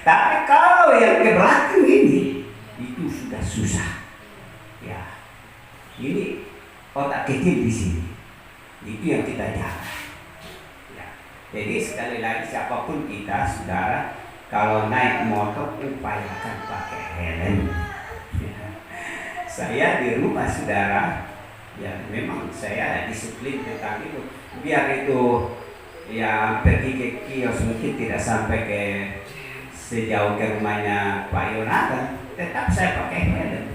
Tapi kalau yang ke belakang ini itu sudah susah. Ya, ini otak kecil di sini. Itu yang kita jaga. Ya. Jadi sekali lagi siapapun kita, saudara, kalau naik motor upayakan pakai helm. Ya. Saya di rumah saudara, ya memang saya disiplin tentang itu. Biar itu ya pergi ke kios mungkin tidak sampai ke sejauh ke rumahnya Pak Yonatan, tetap saya pakai helm.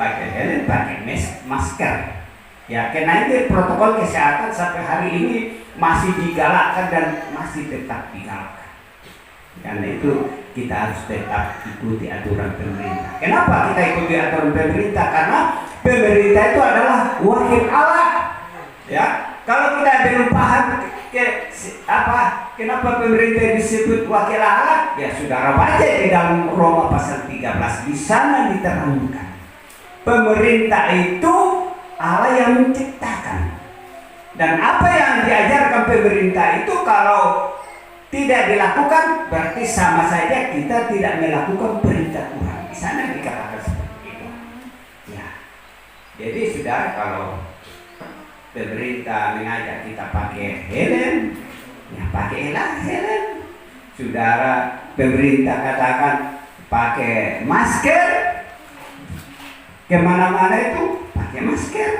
Pakai helm, pakai masker. Ya, karena ini protokol kesehatan sampai hari ini masih digalakkan dan masih tetap digalakkan. Karena itu kita harus tetap ikuti aturan pemerintah. Kenapa kita ikuti aturan pemerintah? Karena pemerintah itu adalah wakil Allah. Ya, kalau kita belum paham kenapa pemerintah disebut wakil Allah? Ya, saudara baca di dalam Roma pasal 13 di sana diterangkan. Pemerintah itu Allah yang menciptakan. Dan apa yang diajarkan pemerintah itu kalau tidak dilakukan berarti sama saja kita tidak melakukan perintah Tuhan. Di sana dikatakan seperti itu. Ya. Jadi saudara, kalau pemerintah mengajak kita pakai helm, ya pakailah helm. Saudara, pemerintah katakan pakai masker, kemana-mana itu pakai masker.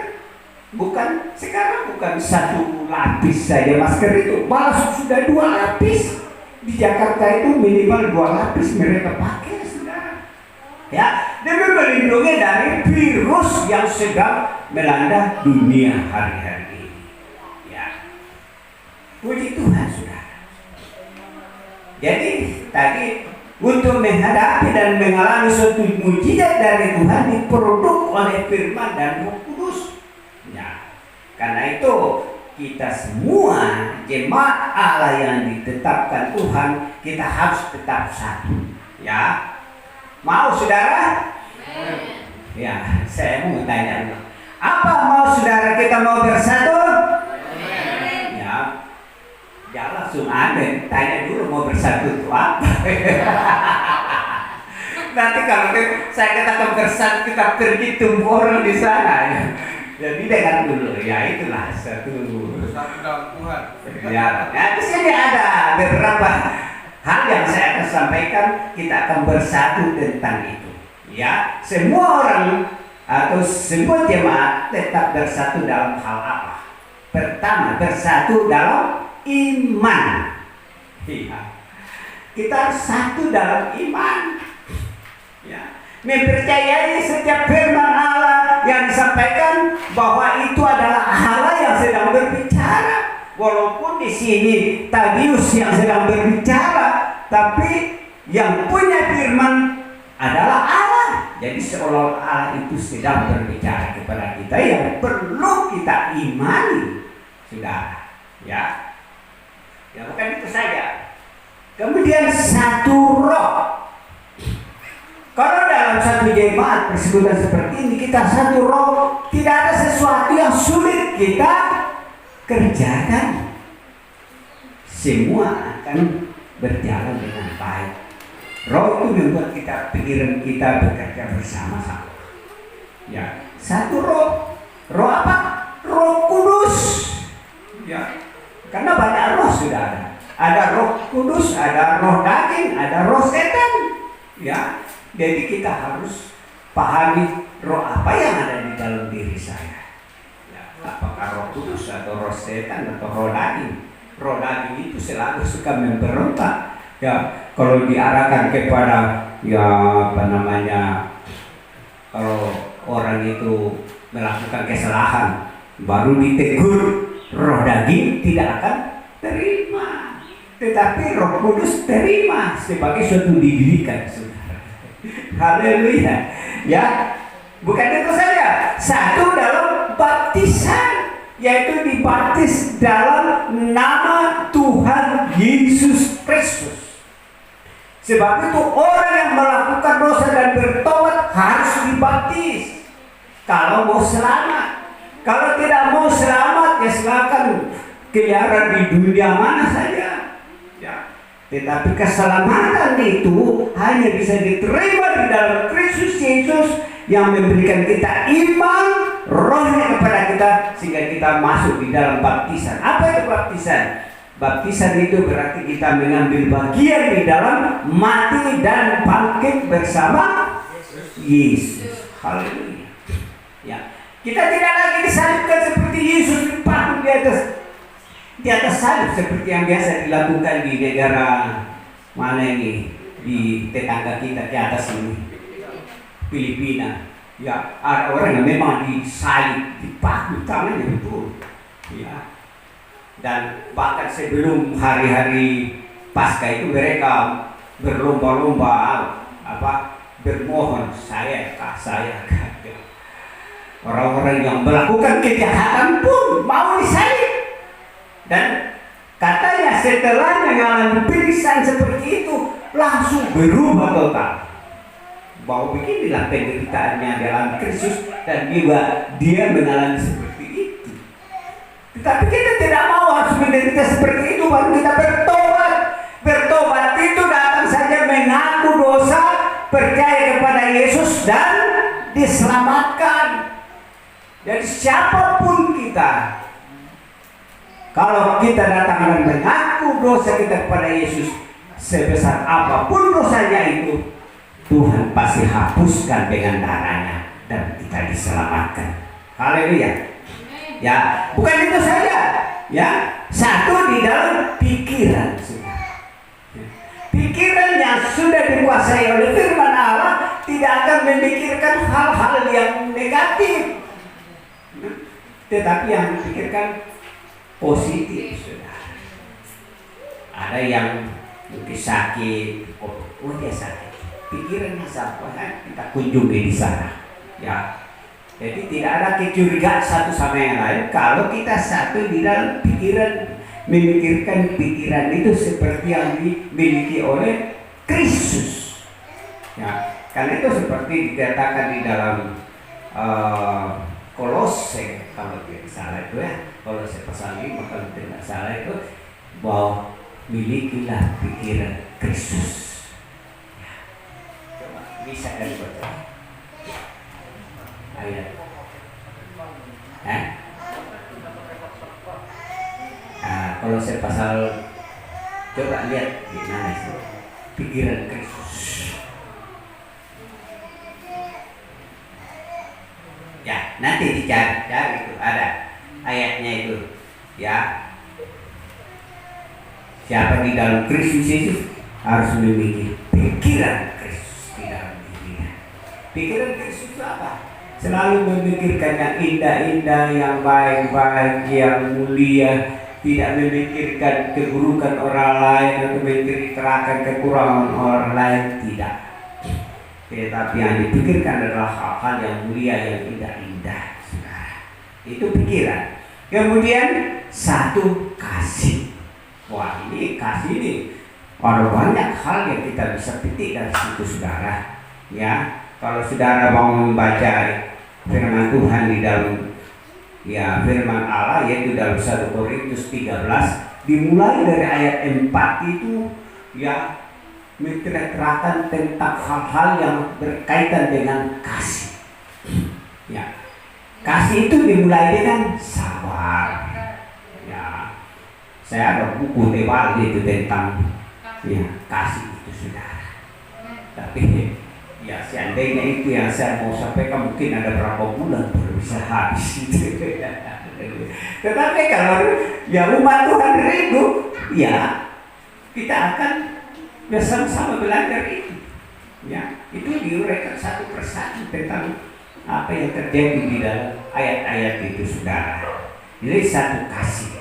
Sekarang bukan 1 lapis saja masker itu, malah sudah 2 lapis. Di Jakarta itu minimal 2 lapis mereka pakai, saudara. Ya, demi melindungi dari virus yang sedang melanda dunia hari-hari ini. Ya, puji Tuhan, saudara. Jadi tadi untuk menghadapi dan mengalami suatu mujizat dari Tuhan diproduk oleh firman dan Roh Kudus. Ya, karena itu kita semua jemaat Allah yang ditetapkan Tuhan, kita harus tetap satu. Ya, mau saudara? Ya, saya mau tanya dulu. Apa mau saudara kita mau bersatu? Ya, jangan langsung ada, tanya dulu mau bersatu itu apa. Nanti kalau saya katakan bersatu kita pergi tumbuh orang di sana ya. Jadi dengar dulu ya, itulah satu dalam Tuhan. ya. Nah, di sini ada beberapa hal yang saya akan sampaikan, kita akan bersatu tentang itu. Ya, semua orang atau semua jemaat tetap bersatu dalam hal apa? Pertama, bersatu dalam iman. Iya. Kita harus satu dalam iman. Ya. Mempercayai setiap firman Allah yang disampaikan bahwa itu adalah Allah yang sedang berbicara. Walaupun di sini Tabius yang sedang berbicara, tapi yang punya firman adalah Allah. Jadi seolah-olah Allah itu sedang berbicara kepada kita yang perlu kita imani, saudara. Ya, ya bukan itu saja. Kemudian satu roh. Kalau dalam satu jemaat persekutuan seperti ini kita satu roh, tidak ada sesuatu yang sulit kita kerjakan. Semua akan berjalan dengan baik. Roh itu membuat pikiran kita bekerja bersama-sama. Ya, satu roh. Roh apa? Roh Kudus. Ya, karena banyak roh sudah ada. Ada roh kudus, ada roh daging, ada roh setan. Ya, jadi kita harus pahami roh apa yang ada di dalam diri saya. Ya, apakah roh kudus atau roh setan atau roh daging? Roh daging itu selalu suka memberontak. Ya, kalau diarahkan kepada ya apa namanya, kalau orang itu melakukan kesalahan baru ditegur, roh daging tidak akan terima. Tetapi Roh Kudus terima sebagai suatu didikan, saudara. Haleluya. Ya, bukan itu saja. Satu dalam baptisan, yaitu dibaptis dalam nama Tuhan Yesus Kristus. Sebab itu orang yang melakukan dosa dan bertobat harus dibaptis kalau mau selamat. Kalau tidak mau selamat, ya silakan keliaran di dunia mana saja. Tetapi keselamatan itu hanya bisa diterima di dalam Kristus Yesus yang memberikan kita iman, rohnya kepada kita sehingga kita masuk di dalam baptisan. Apa itu baptisan? Baptisan itu berarti kita mengambil bagian di dalam mati dan bangkit bersama Yesus. Haleluya. Ya, kita tidak lagi disalibkan seperti Yesus dipaku di atas salib seperti yang biasa dilakukan di negara mana ini, di tetangga kita di atas ini, Filipina. Ya, ada orang yang memang disalib, dipaku tangannya betul. Ya, dan bahkan sebelum hari-hari Paskah itu mereka berlomba-lomba bermohon, saya. Orang-orang yang melakukan kejahatan pun mau disalib. Dan katanya setelah mengalami pingsan seperti itu langsung berubah total. Bahwa beginilah penderitaannya dalam Kristus dan juga dia mengalami seperti itu. Tetapi kita tidak mau harus menderita seperti itu baru kita bertobat. Bertobat itu datang saja mengaku dosa, percaya kepada Yesus dan diselamatkan. Jadi siapapun kita, kalau kita datang dan mengaku dosa kita kepada Yesus, sebesar apapun dosanya itu, Tuhan pasti hapuskan dengan darahnya dan kita diselamatkan. Haleluya. Ya, bukan itu saja. Ya, satu di dalam pikiran. Pikiran yang sudah dikuasai oleh firman Allah tidak akan memikirkan hal-hal yang negatif, tetapi yang dipikirkan positif, saudara. Ada yang mungkin sakit, dia sakit, pikirannya sampai kita kunjungi di sana. Ya, jadi tidak ada kecurigaan satu sama yang lain. Kalau kita satu di dalam pikiran, memikirkan pikiran itu seperti yang dimiliki oleh Kristus. Ya, karena itu seperti dikatakan di dalam Kolose, kalau tidak salah itu ya. Kalau saya pasal 5 kalau tidak salah itu, bahwa milikilah pikiran Kristus. Ya. Coba Bisa kan baca ayat? Kalau saya pasal coba lihat di mana itu pikiran Kristus. Ya, nanti dicari itu ada ayatnya itu. Ya, siapa di dalam Kristus Yesus harus memiliki pikiran Kristus di dalam dirinya. Pikiran Kristus itu apa? Selalu memikirkan yang indah-indah, yang baik-baik, yang mulia, tidak memikirkan keburukan orang lain atau memikirkan kekurangan orang lain, tidak. Tetapi yang dipikirkan adalah hal-hal yang mulia, yang indah-indah, saudara. Itu pikiran. Kemudian satu, kasih. Wah, ini kasih ini ada banyak hal yang kita bisa petik dari situ, saudara. Ya, kalau saudara mau membaca firman Tuhan di dalam firman Allah, yaitu dalam 1 Korintus 13 dimulai dari ayat 4 itu ya menceritakan tentang hal-hal yang berkaitan dengan kasih. Ya, kasih itu dimulai dengan sabar. Ya, saya ada buku tebal itu tentang kasih itu, saudara. Tapi ya seandainya itu yang saya mau sampaikan mungkin ada berapa bulan baru bisa habis itu. Tetapi kalau umat Tuhan rindu, ya kita akan bersama-sama belajar itu. Ya, itu diuraikan satu persatu tentang apa yang terjadi di dalam ayat-ayat itu, saudara. Jadi satu, kasih.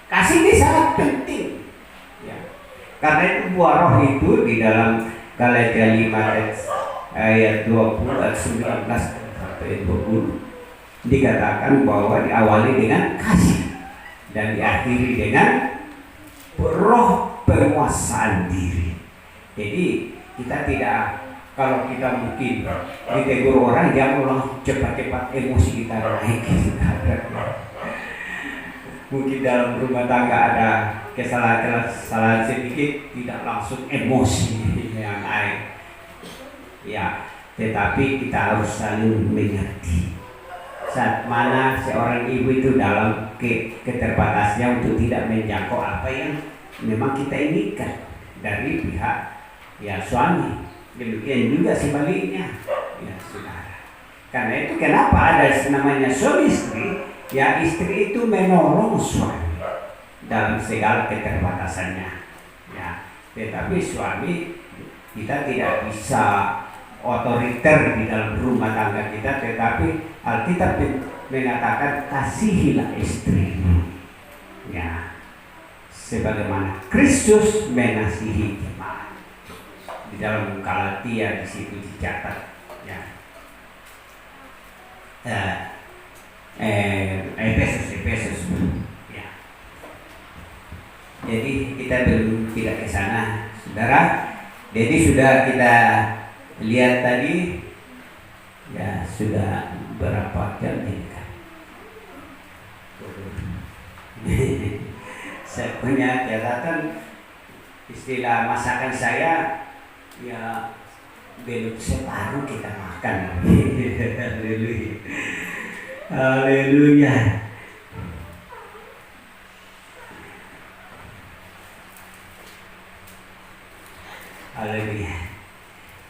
Kasih ini sangat penting. Ya. Karena itu buah roh itu di dalam Galatia 5 ayat 20 ayat 19 sampai 20 dikatakan bahwa diawali dengan kasih dan diakhiri dengan roh penguasaan diri. Jadi kita tidak, kalau kita mungkin ditegur orang jangan cepat-cepat emosi kita naik. Mungkin dalam rumah tangga ada kesalahan sedikit, tidak langsung emosi yang naik. Ya, tetapi kita harus selalu mengerti saat mana seorang ibu itu dalam keterbatasannya untuk tidak menjangkau apa yang memang kita inginkan dari pihak suami. Demikian juga sebaliknya, ya saudara. Karena itu kenapa ada namanya suami istri? Ya, istri itu menolong suami dalam segala keterbatasannya. Ya, tetapi suami kita tidak bisa otoriter di dalam rumah tangga kita, tetapi Alkitab mengatakan kasihilah istrimu. Ya, sebagaimana Kristus mengasihi jemaat. Di dalam Galatia di situ dicatat. Ya. Efesus. Ya. Jadi kita belum tidak ke sana, saudara. Jadi sudah kita lihat tadi, ya sudah berapa jam ini kan? Saya punya catatan istilah masakan saya, ya belum separuh kita makan. Haleluya. Haleluya. Haleluya.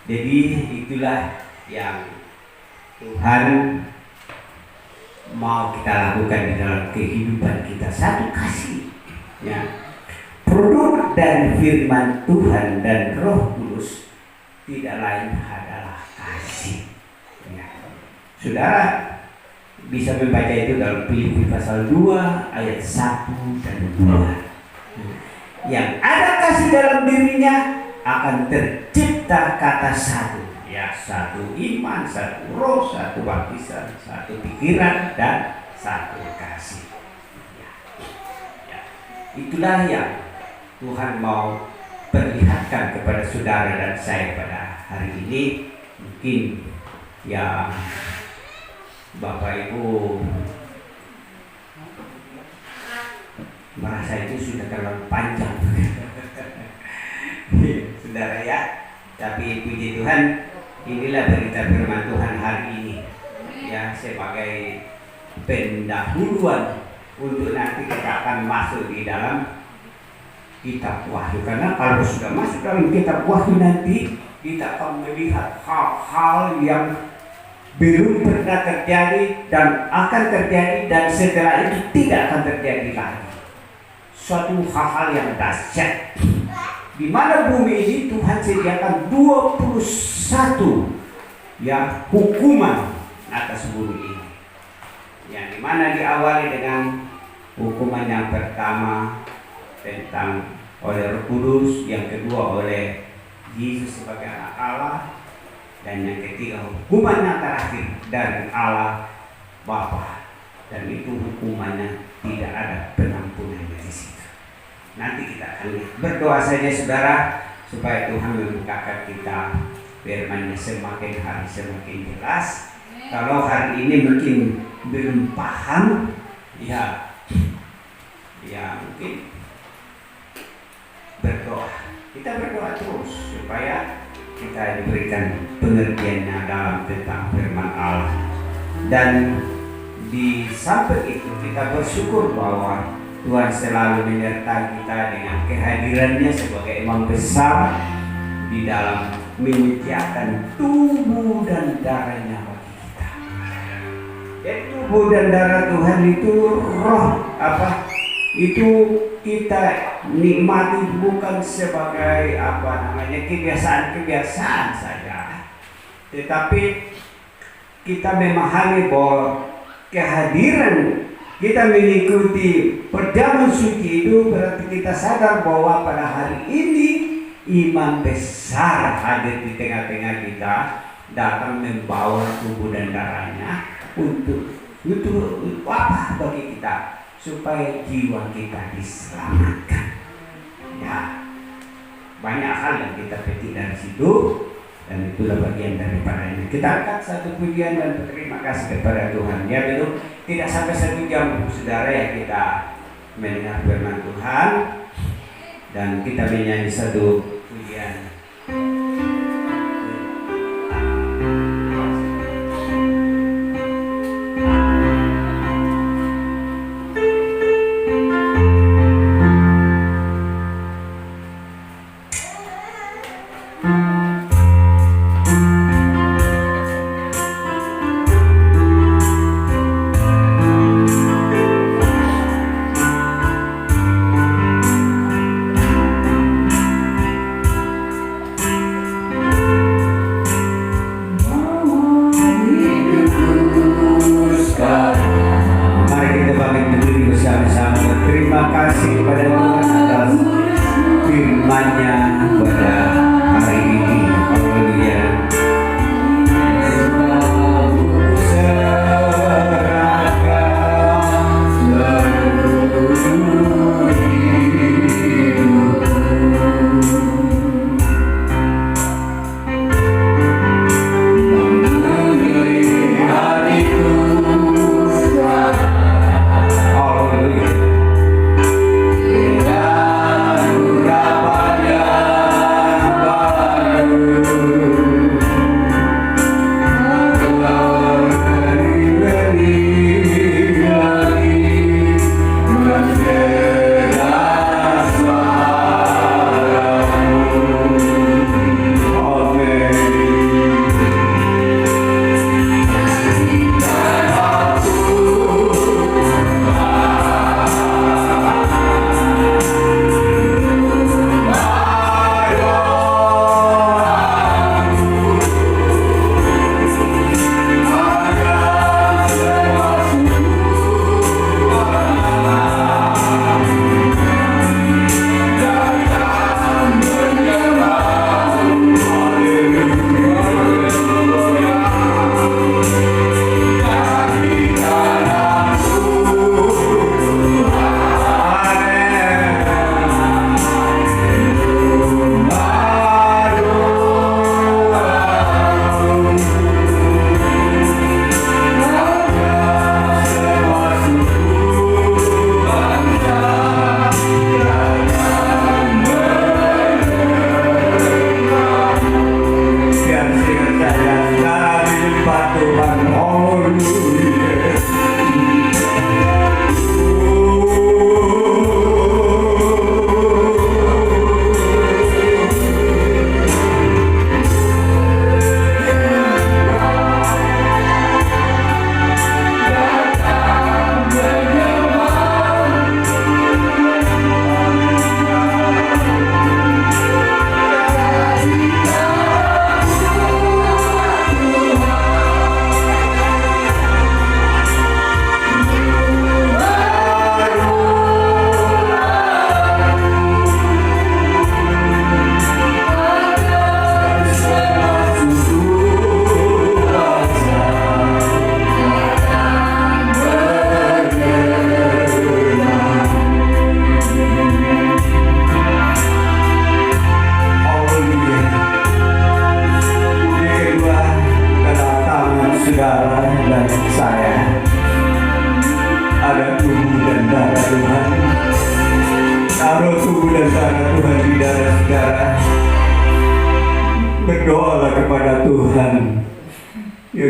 Jadi itulah yang Tuhan mau kita lakukan di dalam kehidupan kita. Satu, kasih. Ya. Produk dari firman Tuhan dan Roh Kudus tidak lain adalah kasih. Ya. Saudara bisa membaca itu dalam Filipi pasal 2 ayat 1 dan 2. Yang ada kasih dalam dirinya akan tercipta kata satu. Ya, satu iman, satu roh, satu baptisan, satu pikiran, dan satu kasih. Ya. Ya. Itulah yang Tuhan mau perlihatkan kepada saudara dan saya pada hari ini. Mungkin ya Bapak Ibu merasa itu sudah terlalu panjang. Saudara ya, tapi puji Tuhan Inilah berita firman Tuhan hari ini, ya, sebagai pendahuluan untuk nanti kita akan masuk di dalam kitab Wahyu. Karena kalau sudah masuk dalam kitab Wahyu nanti kita akan melihat hal-hal yang belum pernah terjadi dan akan terjadi, dan setelah itu tidak akan terjadi lagi. Suatu hal-hal yang dahsyat, di mana bumi ini Tuhan sediakan 21 ya hukuman atas bumi ini, yang dimana diawali dengan hukuman yang pertama tentang oleh Roh Kudus, yang kedua oleh Yesus sebagai anak Allah, dan yang ketiga hukuman yang terakhir dari Allah Bapa, dan itu hukumannya tidak ada penampunannya di situ. Nanti kita akan lihat. Berdoa saja saudara supaya Tuhan membukakan kita firman-Nya semakin hari semakin jelas. Kalau hari ini mungkin belum paham, ya mungkin berdoa. Kita berdoa terus supaya kita diberikan pengertiannya dalam tentang firman Allah. Dan di samping itu kita bersyukur bahwa Tuhan selalu menyertai kita dengan kehadirannya sebagai imam besar di dalam menyediakan tubuh dan darahnya bagi kita. Dan tubuh dan darah Tuhan itu roh itu kita nikmati bukan sebagai kebiasaan-kebiasaan saja, tetapi kita memahami bahwa kehadiran kita mengikuti perjamuan suci itu berarti kita sadar bahwa pada hari ini imam besar hadir di tengah-tengah kita, datang membawa tubuh dan darahnya untuk apa bagi kita, supaya jiwa kita diselamatkan. Ya, banyak hal yang kita petik dari situ, dan itulah bagian daripadanya. Kita angkat satu pujian dan berterima kasih kepada Tuhan. Ya, belum tidak sampai 1 jam saudara ya kita mendengar firman Tuhan, dan kita menyanyi satu pujian.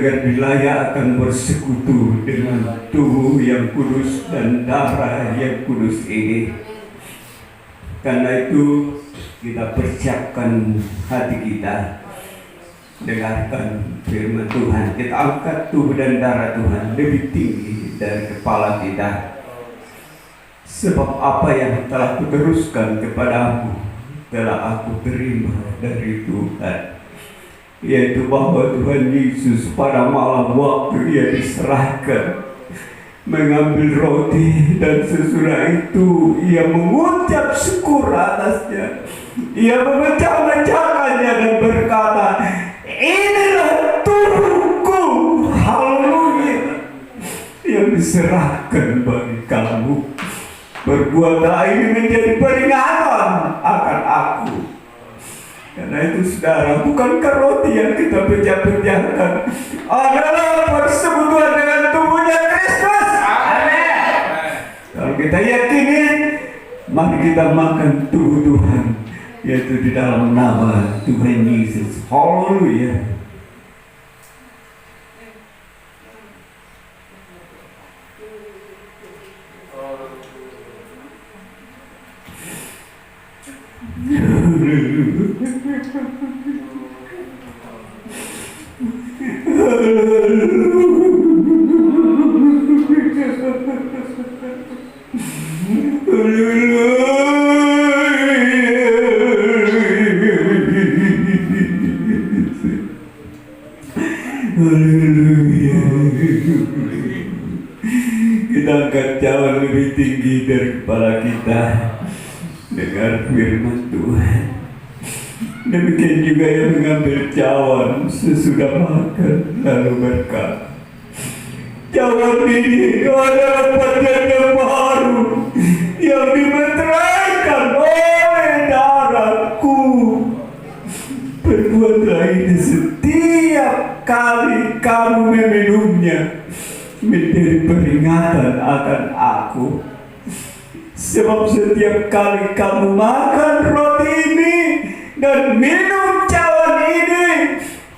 agar wilayah akan bersekutu dengan tubuh yang kudus dan darah yang kudus ini. Karena itu kita persiapkan hati kita, dengarkan firman Tuhan. Kita angkat tubuh dan darah Tuhan lebih tinggi dari kepala kita. Sebab apa yang telah kuteruskan kepadamu telah aku terima dari Tuhan, yaitu bahwa Tuhan Yesus pada malam waktu Ia diserahkan mengambil roti, dan sesudah itu Ia mengucap syukur atasnya. Ia memecah-mecahkannya dan berkata, inilah tubuhku, haleluya, yang diserahkan bagi kamu. Berbuatlah ini menjadi peringatan akan aku. Karena itu saudara, bukankah roti yang kita pecah-pecahkan adalah persekutuan dengan tubuhnya Kristus? Amin. Kalau kita yakini, mari kita makan tubuh Tuhan, yaitu di dalam nama Tuhan Yesus. Haleluya. Kita angkat jauh lebih tinggi dari kepala kita. Dengar firman Tuhan. Demikian juga yang mengambil cawan sesudah makan lalu berkata, cawan ini adalah perjanjian baru yang dimeteraikan oleh darahku. Perbuatlah ini setiap kali kamu meminumnya menjadi peringatan akan aku. Sebab setiap kali kamu makan roti ini dan minum cawan ini,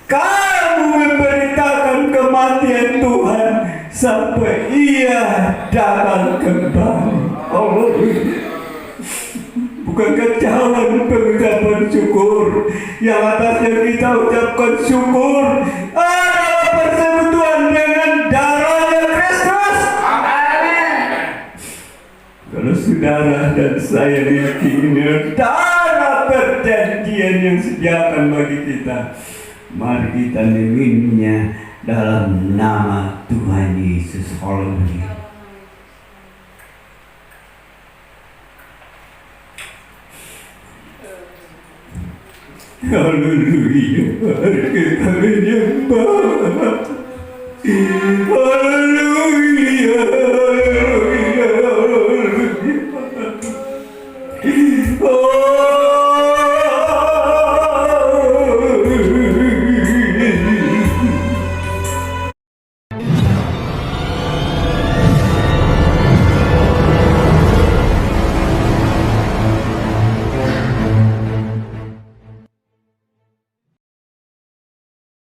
kamu memberitakan kematian Tuhan sampai Ia datang kembali. Oh, bukankah cawan pengucapan syukur yang atasnya kita ucapkan syukur adalah persekutuan dengan darahnya Kristus? Kalau saudara dan saya yakini darah perjanjian yang sediakan bagi kita, mari kita meminumnya dalam nama Tuhan Yesus. Haleluya. Haleluya. Mari kita menyembah. Haleluya.